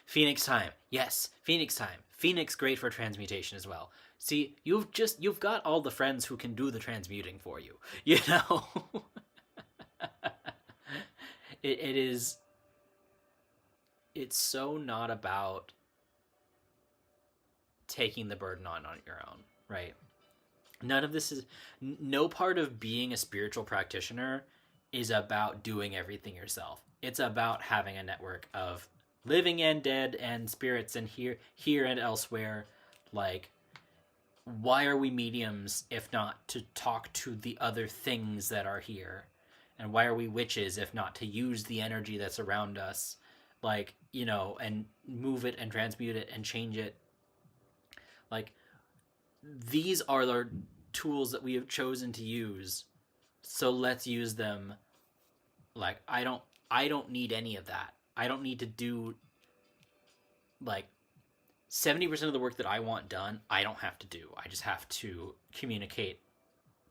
Phoenix time. Yes, Phoenix time. Phoenix great for transmutation as well. See, you've got all the friends who can do the transmuting for you. You know? it is, it's so not about taking the burden on your own, right? None of this is, no part of being a spiritual practitioner is about doing everything yourself. It's about having a network of living and dead and spirits, and here and elsewhere. Like, why are we mediums if not to talk to the other things that are here? And why are we witches if not to use the energy that's around us, like, you know, and move it and transmute it and change it? Like, these are the tools that we have chosen to use, so let's use them. Like, I don't need any of that. I don't need to do, like, 70% of the work that I want done, I don't have to do. I just have to communicate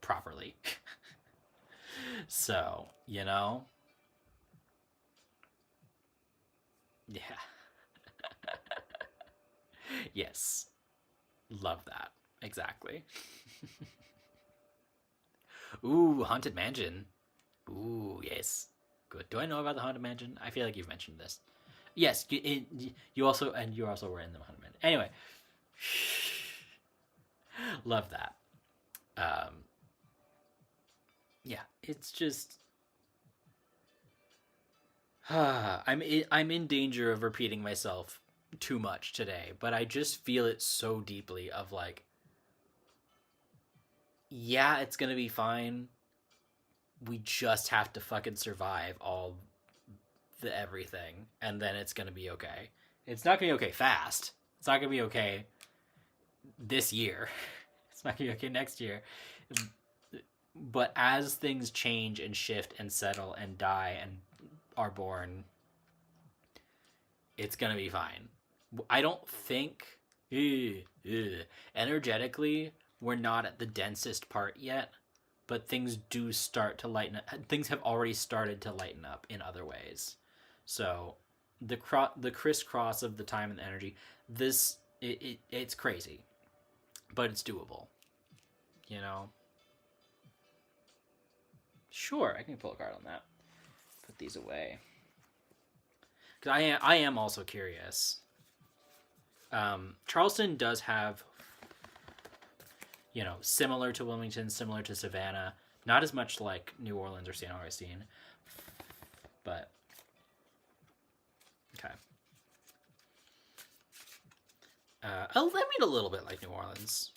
properly. So, you know? Yeah. Yes. Love that. Exactly. Ooh, Haunted Mansion. Ooh, yes. Good. Do I know about the Haunted Mansion? I feel like you've mentioned this. Yes, you also were in the Haunted Mansion. Anyway, love that. Um, yeah, it's just I'm in danger of repeating myself too much today, but I just feel it so deeply of like, yeah, it's gonna be fine. We just have to fucking survive all the everything, and then it's gonna be okay. It's not gonna be okay fast. It's not gonna be okay this year. It's not gonna be okay next year. But as things change and shift and settle and die and are born, it's gonna be fine. I don't think energetically we're not at the densest part yet, but things do start to lighten up. Things have already started to lighten up in other ways. So the crisscross of the time and the energy, it's crazy, but it's doable. You know. Sure, I can pull a card on that. Put these away. Because I am also curious. Charleston does have, similar to Wilmington, similar to Savannah, not as much like New Orleans or St. Augustine, but okay. I mean a little bit like New Orleans.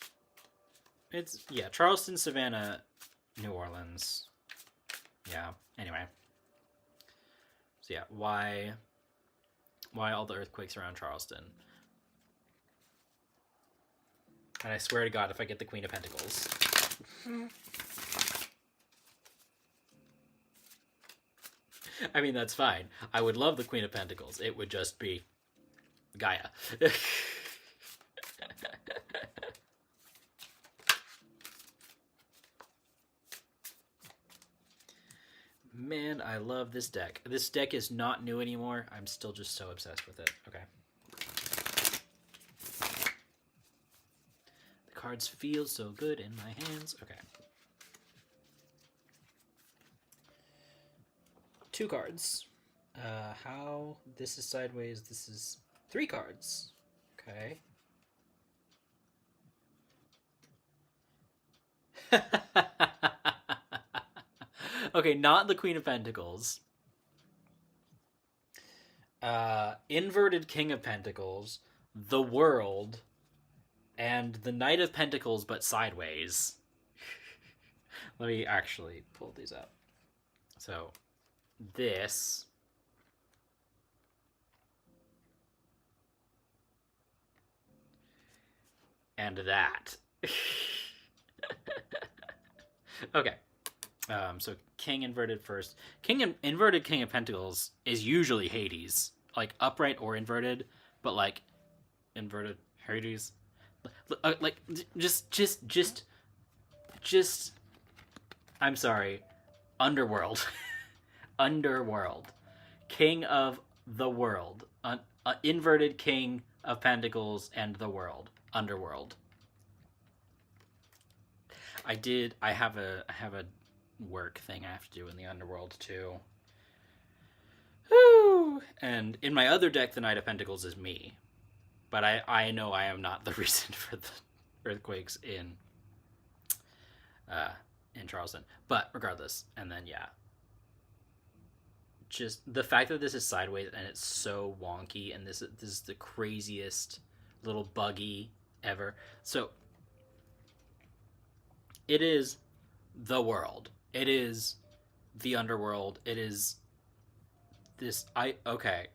It's Charleston, Savannah, New Orleans. Yeah. Anyway. So yeah, why all the earthquakes around Charleston? And I swear to God, if I get the Queen of Pentacles. I mean, that's fine. I would love the Queen of Pentacles. It would just be Gaia. Man, I love this deck. This deck is not new anymore. I'm still just so obsessed with it. Okay. The cards feel so good in my hands. Okay. 2 cards. How? This is sideways. This is 3 cards. Okay. Okay, not the Queen of Pentacles. Inverted King of Pentacles, the World, and the Knight of Pentacles, but sideways. Let me actually pull these up. So, this. And that. Okay. So King inverted first. Inverted King of Pentacles is usually Hades, like upright or inverted, but like inverted Hades, like just. I'm sorry, Underworld, Underworld, King of the World, inverted King of Pentacles and the World, Underworld. I have a work thing I have to do in the Underworld too. Woo! And in my other deck, the Knight of Pentacles is me, but I know I am not the reason for the earthquakes in Charleston. But regardless, and then just the fact that this is sideways and it's so wonky, and this is the craziest little buggy ever. So it is the world. It is the underworld. It is this. Okay.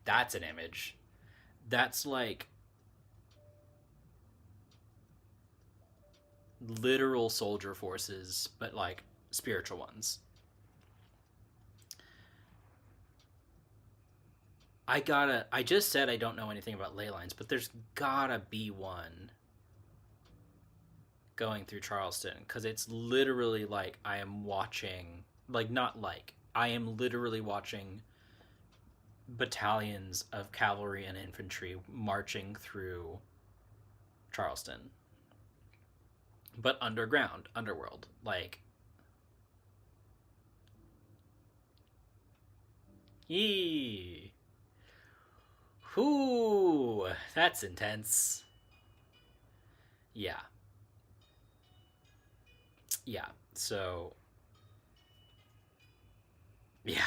That's an image. That's like literal soldier forces, but like spiritual ones. I just said I don't know anything about ley lines, but there's gotta be one going through Charleston, because it's literally like I am watching, like, not like, I am literally watching battalions of cavalry and infantry marching through Charleston. but underground, underworld. Like, yee. Whoo, that's intense. Yeah. Yeah. So, yeah.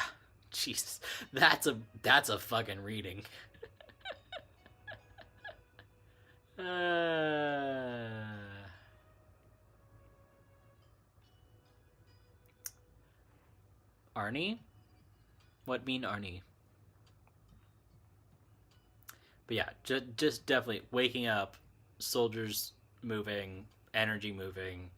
Jesus. That's a fucking reading. Uh, Arnie? What mean Arnie? But yeah, just definitely waking up, soldiers moving, energy moving.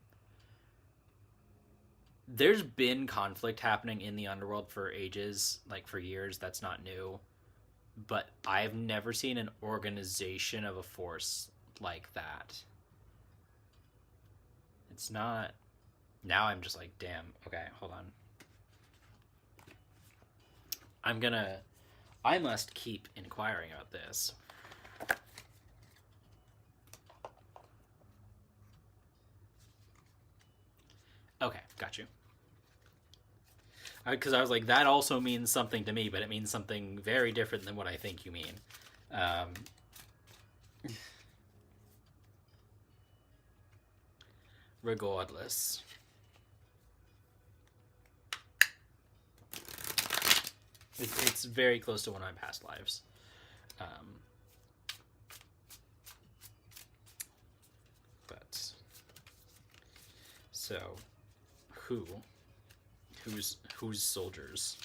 There's been conflict happening in the underworld for ages, like for years. That's not new. But I've never seen an organization of a force like that. It's not. Now I'm just like, damn, okay, hold on. I'm gonna. I must keep inquiring about this. Okay, got you. Because I was like, that also means something to me, but it means something very different than what I think you mean. Um, Regardless. It's very close to one of my past lives. Um, but so, who? Who's soldiers?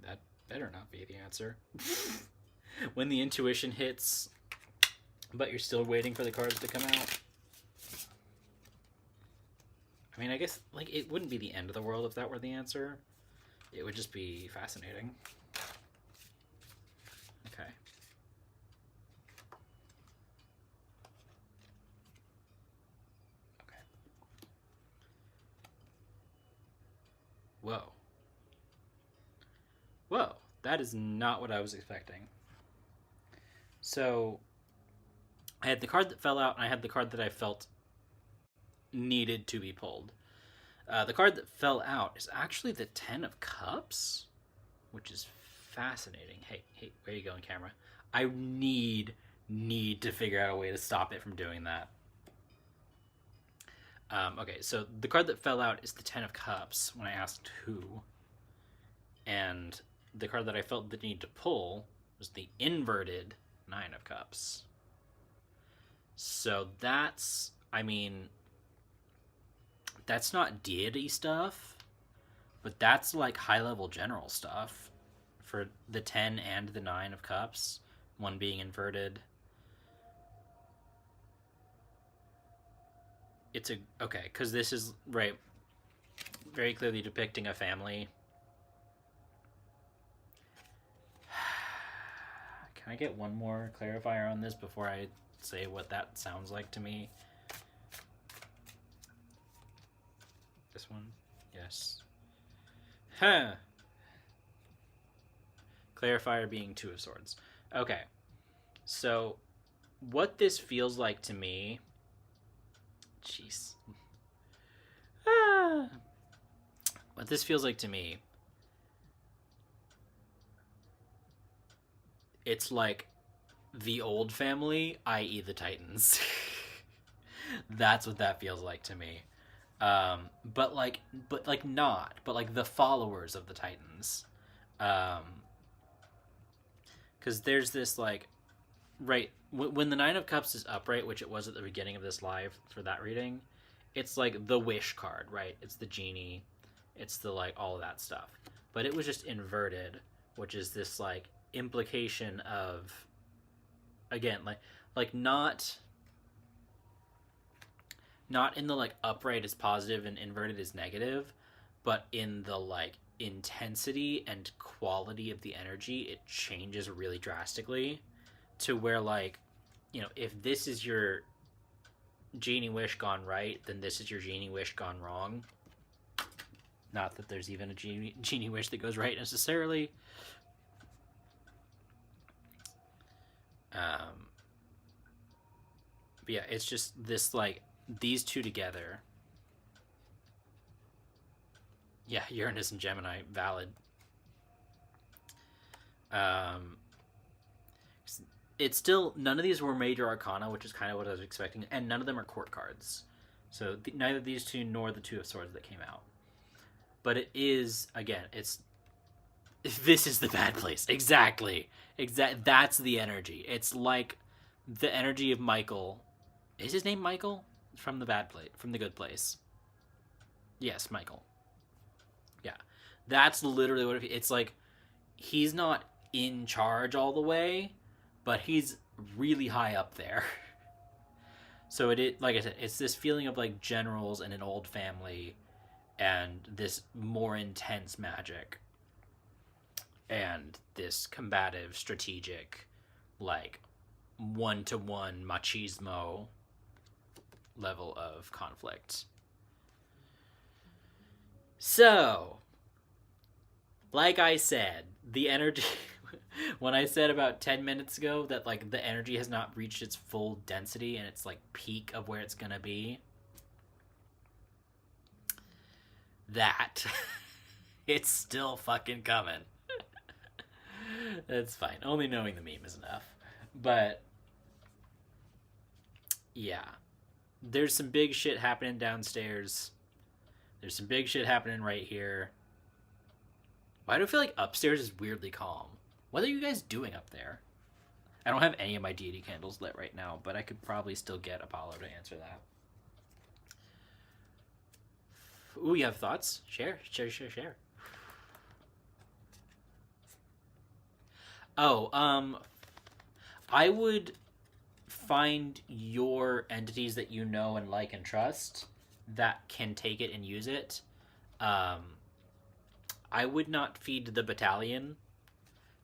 That better not be the answer. When the intuition hits, but you're still waiting for the cards to come out. I mean, I guess like it wouldn't be the end of the world if that were the answer. It would just be fascinating. Okay. Okay. Whoa. Whoa. That is not what I was expecting. So, I had the card that fell out, and I had the card that I felt needed to be pulled. The card that fell out is actually the Ten of Cups, which is fascinating. Hey, where are you going, camera? I need to figure out a way to stop it from doing that. Okay, so the card that fell out is the Ten of Cups when I asked who. And the card that I felt the need to pull was the inverted Nine of Cups. So that's, I mean, that's not deity stuff, but that's like high level general stuff for the 10 and the 9 of Cups, one being inverted. It's a, okay, because this is, right, very clearly depicting a family. Can I get one more clarifier on this before I say what that sounds like to me? This one? Yes. Huh. Clarifier being Two of Swords. Okay. So, what this feels like to me... Jeez. What this feels like to me... It's like the old family, i.e. the Titans. That's what that feels like to me. But like the followers of the Titans. Because there's this like, right, when the Nine of Cups is upright, which it was at the beginning of this live for that reading, it's like the wish card, right? It's the genie, it's the like all of that stuff. But it was just inverted, which is this like implication of, again, like not in the like upright is positive and inverted is negative, but in the like intensity and quality of the energy, it changes really drastically to where, like, you know, if this is your genie wish gone right, then this is your genie wish gone wrong. Not that there's even a genie wish that goes right necessarily, Um, but yeah, it's just this like these two together. Yeah, Uranus and Gemini, valid. Um, it's still none of these were major arcana, which is kind of what I was expecting, and none of them are court cards. So neither these two nor the Two of Swords that came out. But it is again, it's this is the bad place. Exactly. That's the energy. It's like the energy of Michael. Is his name Michael? From the bad place, from the good place. Yes, Michael. Yeah. That's literally what it's like. He's not in charge all the way, but he's really high up there. So like I said, it's this feeling of like generals in an old family and this more intense magic and this combative, strategic, like one-to-one machismo level of conflict. So, like I said, the energy when I said about 10 minutes ago that like the energy has not reached its full density and its like peak of where it's gonna be, that it's still fucking coming. That's fine. Only knowing the meme is enough. But yeah, there's some big shit happening downstairs. There's some big shit happening right here. Why do I feel like upstairs is weirdly calm? What are you guys doing up there? I don't have any of my deity candles lit right now, but I could probably still get Apollo to answer that. Ooh, you have thoughts? Share. Oh, I would find your entities that you know and like and trust that can take it and use it. I would not feed the battalion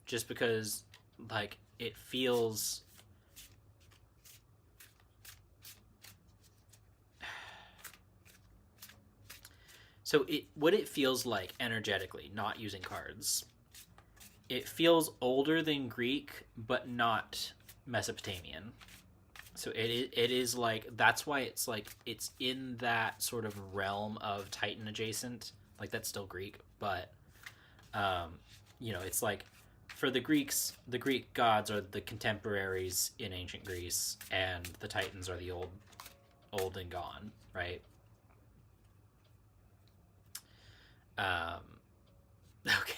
just because, like, it feels. So what it feels like energetically, not using cards. It feels older than Greek, but not Mesopotamian. So it is like that's why it's like it's in that sort of realm of Titan adjacent. Like that's still Greek, but it's like for the Greeks, the Greek gods are the contemporaries in ancient Greece, and the Titans are the old and gone, right? Okay.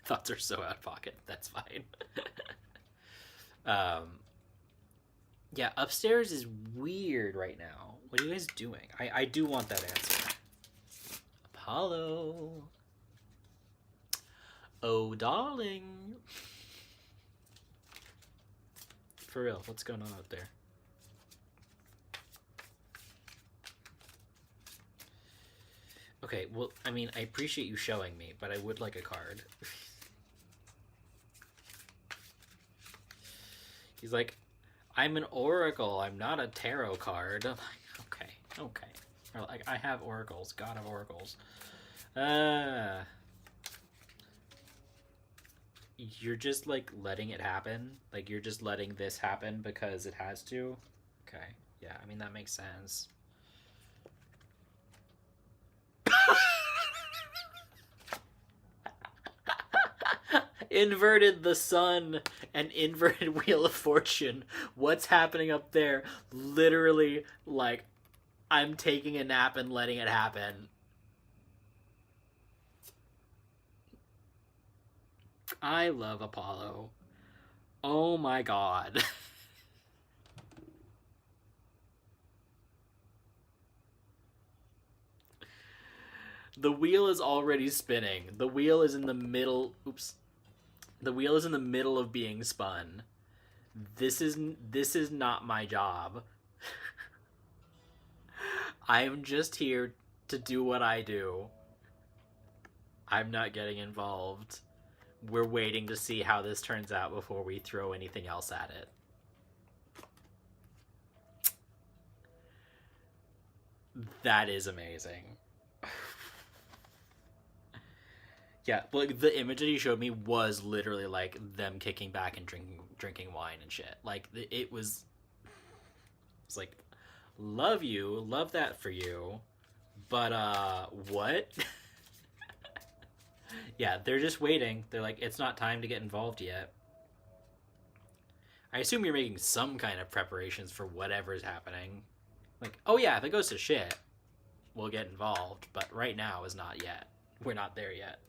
Thoughts are so out of pocket. That's fine. Yeah, upstairs is weird right now. What are you guys doing? I do want that answer. Apollo. Oh, darling. For real, what's going on out there? Okay, well, I mean, I appreciate you showing me, but I would like a card. He's like, I'm an oracle. I'm not a tarot card. I'm like, okay. Or like, I have oracles. God of oracles. You're just like letting it happen. Like you're just letting this happen because it has to. Okay. Yeah, I mean that makes sense. Inverted the sun and inverted Wheel of Fortune. What's happening up there? Literally, like, I'm taking a nap and letting it happen. I love Apollo. Oh my god. The wheel is already spinning. The wheel is in the middle. Oops. The wheel is in the middle of being spun. This is not my job. I am just here to do what I do. I'm not getting involved. We're waiting to see how this turns out before we throw anything else at it. That is amazing. Yeah, but like the image that he showed me was literally like them kicking back and drinking wine and shit. Like it was, it's like, love you, love that for you, but what? Yeah, they're just waiting. They're like, it's not time to get involved yet. I assume you're making some kind of preparations for whatever's happening. Like, oh yeah, if it goes to shit, we'll get involved, but right now is not yet. We're not there yet.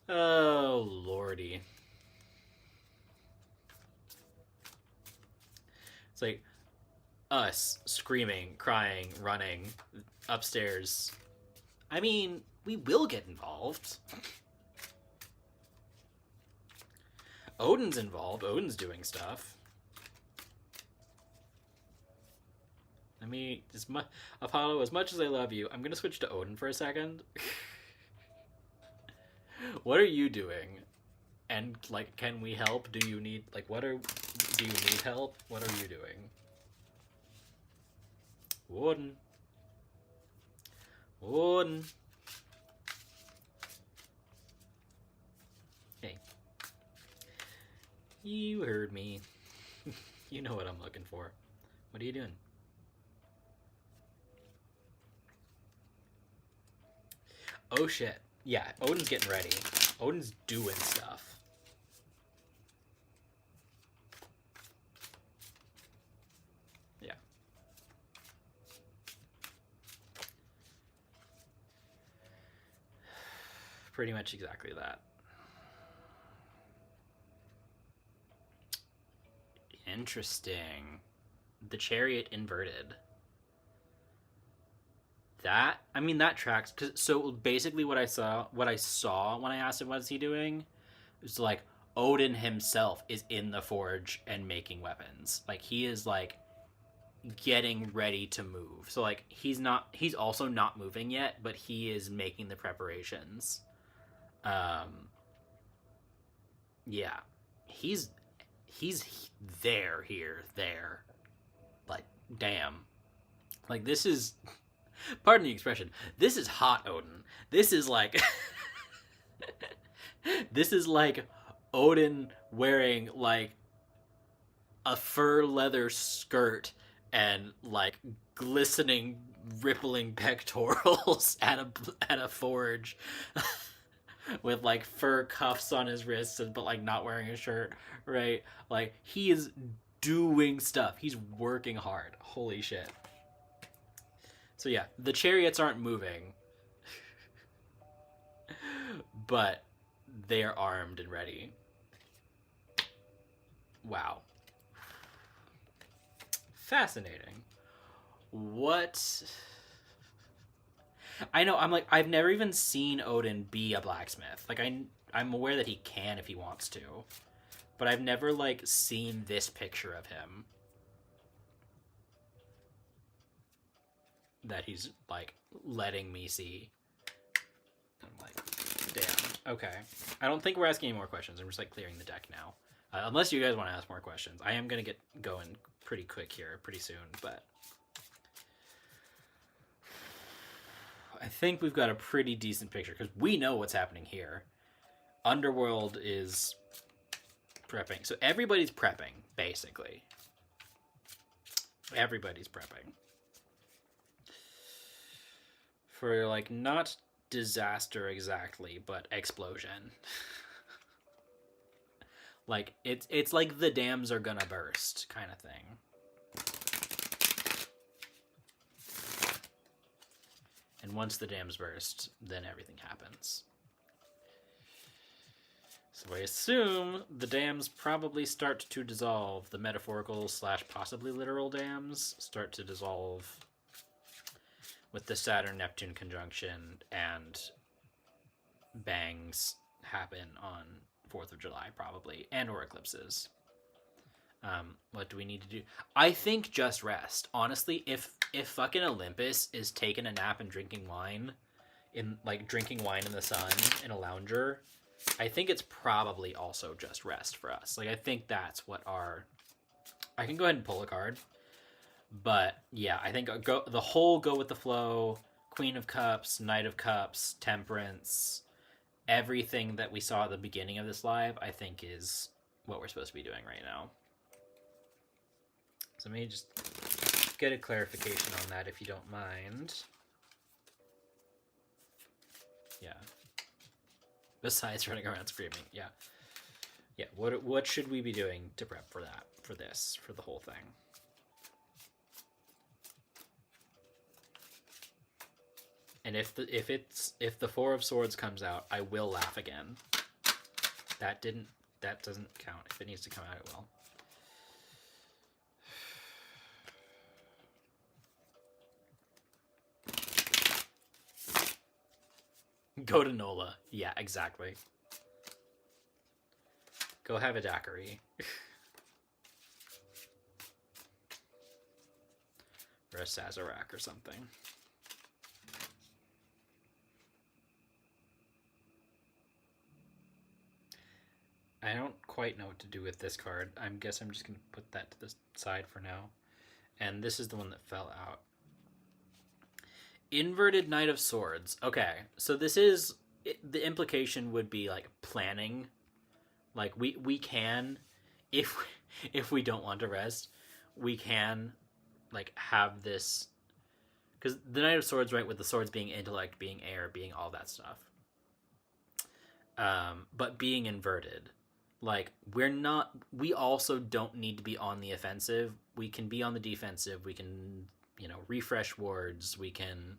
Oh, lordy. It's like us screaming, crying, running upstairs. I mean, we will get involved. Odin's involved. Odin's doing stuff. Apollo, as much as I love you, I'm going to switch to Odin for a second. What are you doing? And, like, can we help? Do you need, like, do you need help? What are you doing? Odin. Odin. Hey. You heard me. You know what I'm looking for. What are you doing? Oh shit. Yeah, Odin's getting ready. Odin's doing stuff. Yeah. Pretty much exactly that. Interesting. The chariot inverted. That tracks. So basically, what I saw when I asked him what's he doing, was like Odin himself is in the forge and making weapons. Like he is like getting ready to move. So like he's also not moving yet, but he is making the preparations. Yeah, he's there. Like damn, like this is. Pardon the expression. This is hot Odin. This is like this is like Odin wearing like a fur leather skirt and like glistening rippling pectorals at a forge with like fur cuffs on his wrists but like not wearing a shirt, right? Like he is doing stuff. He's working hard. Holy shit. So yeah, the chariots aren't moving, but they are armed and ready. Wow. Fascinating. What? I know, I've never even seen Odin be a blacksmith. Like, I'm aware that he can if he wants to, but I've never, like, seen this picture of him. That he's like letting me see. I'm like, damn. Okay. I don't think we're asking any more questions. I'm just like clearing the deck now. Unless you guys want to ask more questions. I am gonna get going pretty quick here, pretty soon, but I think we've got a pretty decent picture because we know what's happening here. Underworld is prepping. So everybody's prepping, basically. Everybody's prepping. For, like, not disaster exactly, but explosion. Like, it's like the dams are gonna burst kind of thing. And once the dams burst, then everything happens. So I assume the dams probably start to dissolve. The metaphorical / possibly literal dams start to dissolve with the Saturn-Neptune conjunction, and bangs happen on 4th of July, probably, and or eclipses. What do we need to do? I think just rest. Honestly, if fucking Olympus is taking a nap and drinking wine in the sun in a lounger, I think it's probably also just rest for us. Like, I think that's what I can go ahead and pull a card. But yeah, I think go with the flow, Queen of Cups, Knight of Cups, Temperance, everything that we saw at the beginning of this live, I think is what we're supposed to be doing right now. So let me just get a clarification on that if you don't mind. Yeah. Besides running around screaming, yeah. Yeah, what should we be doing to prep for that, for the whole thing? And if the Four of Swords comes out, I will laugh again. That doesn't count. If it needs to come out, it will. Go to Nola. Yeah, exactly. Go have a daiquiri. Or a Sazerac or something. I don't quite know what to do with this card. I guess I'm just going to put that to the side for now. And this is the one that fell out. Inverted Knight of Swords. Okay, so this is... the implication would be, like, planning. Like, we can, if we don't want to rest, we can, like, have this... Because the Knight of Swords, right, with the swords being intellect, being air, being all that stuff. But being inverted... Like, we also don't need to be on the offensive. We can be on the defensive. We can, refresh wards. We can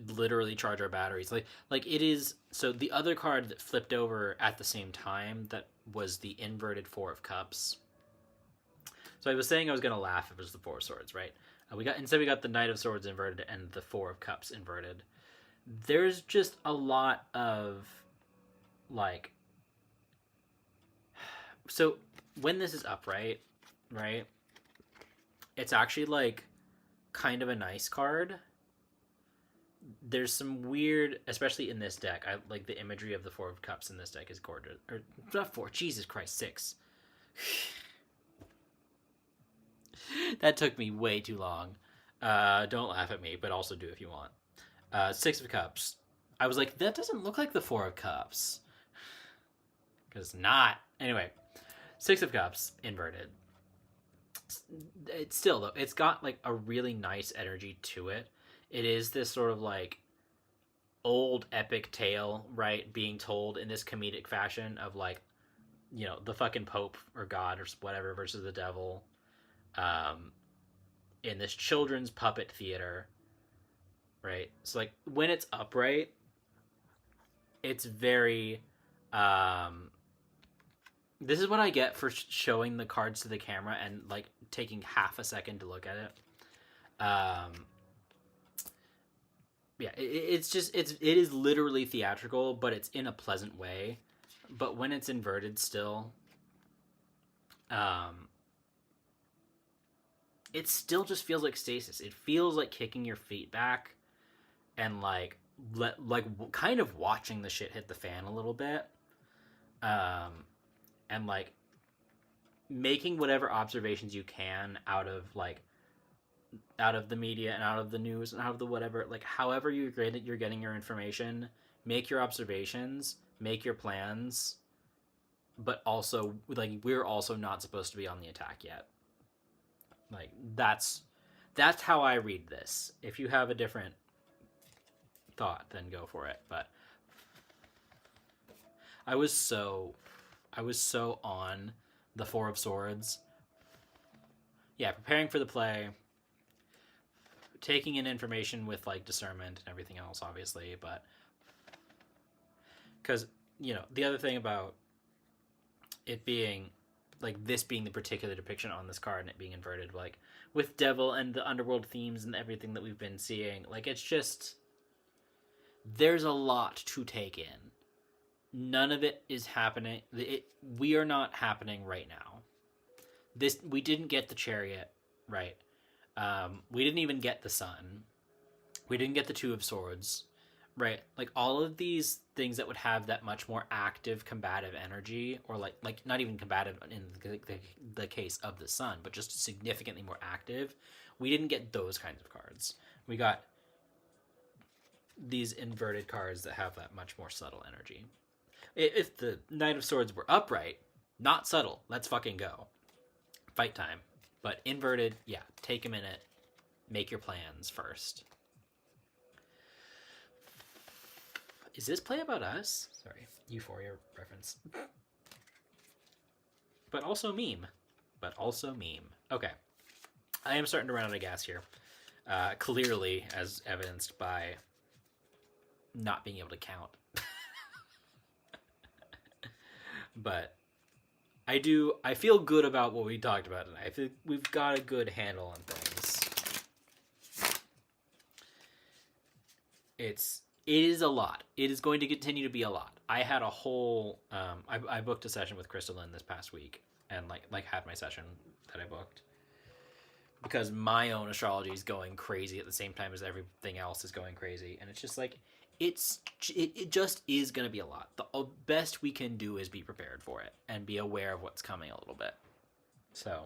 literally charge our batteries. Like it is, so the other card that flipped over at the same time, that was the inverted Four of Cups. So I was saying I was going to laugh if it was the Four of Swords, right? Instead we got the Knight of Swords inverted and the Four of Cups inverted. There's just a lot of... like, so when this is up, right, it's actually, like, kind of a nice card. There's some weird, especially in this deck, I like the imagery of the Four of Cups in this deck is gorgeous. Or not four, Jesus Christ, 6. That took me way too long. Don't laugh at me, but also do if you want. 6 of Cups. I was like, that doesn't look like the Four of Cups. Because it's not. Anyway, 6 of Cups, inverted. It's still, though, it's got, like, a really nice energy to it. It is this sort of, like, old epic tale, right, being told in this comedic fashion of, like, the fucking Pope or God or whatever versus the devil. In this children's puppet theater, right? So, like, when it's upright, it's very... this is what I get for showing the cards to the camera and, like, taking half a second to look at it. Yeah, it is literally theatrical, but it's in a pleasant way. But when it's inverted still, it still just feels like stasis. It feels like kicking your feet back and, like, kind of watching the shit hit the fan a little bit. And, like, making whatever observations you can out of the media and out of the news and out of the whatever, like, however you're getting your information, make your observations, make your plans, but also, like, we're also not supposed to be on the attack yet. Like, that's how I read this. If you have a different thought, then go for it. But I was so on the Four of Swords. Yeah, preparing for the play, taking in information with, like, discernment and everything else, obviously, but because, the other thing about it being, like, this being the particular depiction on this card and it being inverted, like, with Devil and the underworld themes and everything that we've been seeing, like, it's just, there's a lot to take in. None of it is happening. We are not happening right now. We didn't get the Chariot, right? We didn't even get the Sun. We didn't get the Two of Swords, right? Like, all of these things that would have that much more active, combative energy, or like not even combative in the case of the Sun, but just significantly more active, We didn't get those kinds of cards. We got these inverted cards that have that much more subtle energy. If the Knight of Swords were upright, not subtle, let's fucking go. Fight time. But inverted, yeah, take a minute. Make your plans first. Is this Play About Us? Sorry, Euphoria reference. But also meme. Okay. I am starting to run out of gas here. Clearly, as evidenced by not being able to count. But I feel good about what we talked about tonight. I feel we've got a good handle on things. It is a lot. It is going to continue to be a lot. I had a whole I booked a session with Crystalline this past week, and like had my session that I booked because my own astrology is going crazy at the same time as everything else is going crazy, and it's just like it just is going to be a lot. The best we can do is be prepared for it and be aware of what's coming a little bit. So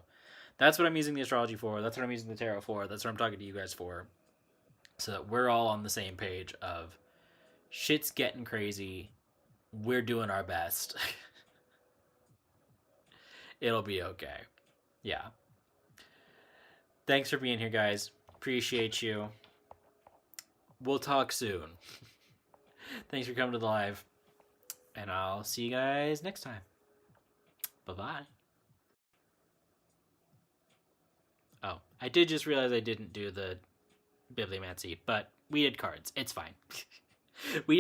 that's what I'm using the astrology for. That's what I'm using the tarot for. That's what I'm talking to you guys for. So that we're all on the same page of shit's getting crazy. We're doing our best. It'll be okay. Yeah. Thanks for being here, guys. Appreciate you. We'll talk soon. Thanks for coming to the live. And I'll see you guys next time. Bye-bye. Oh, I did just realize I didn't do the Bibliomancy, but we did cards. It's fine. We did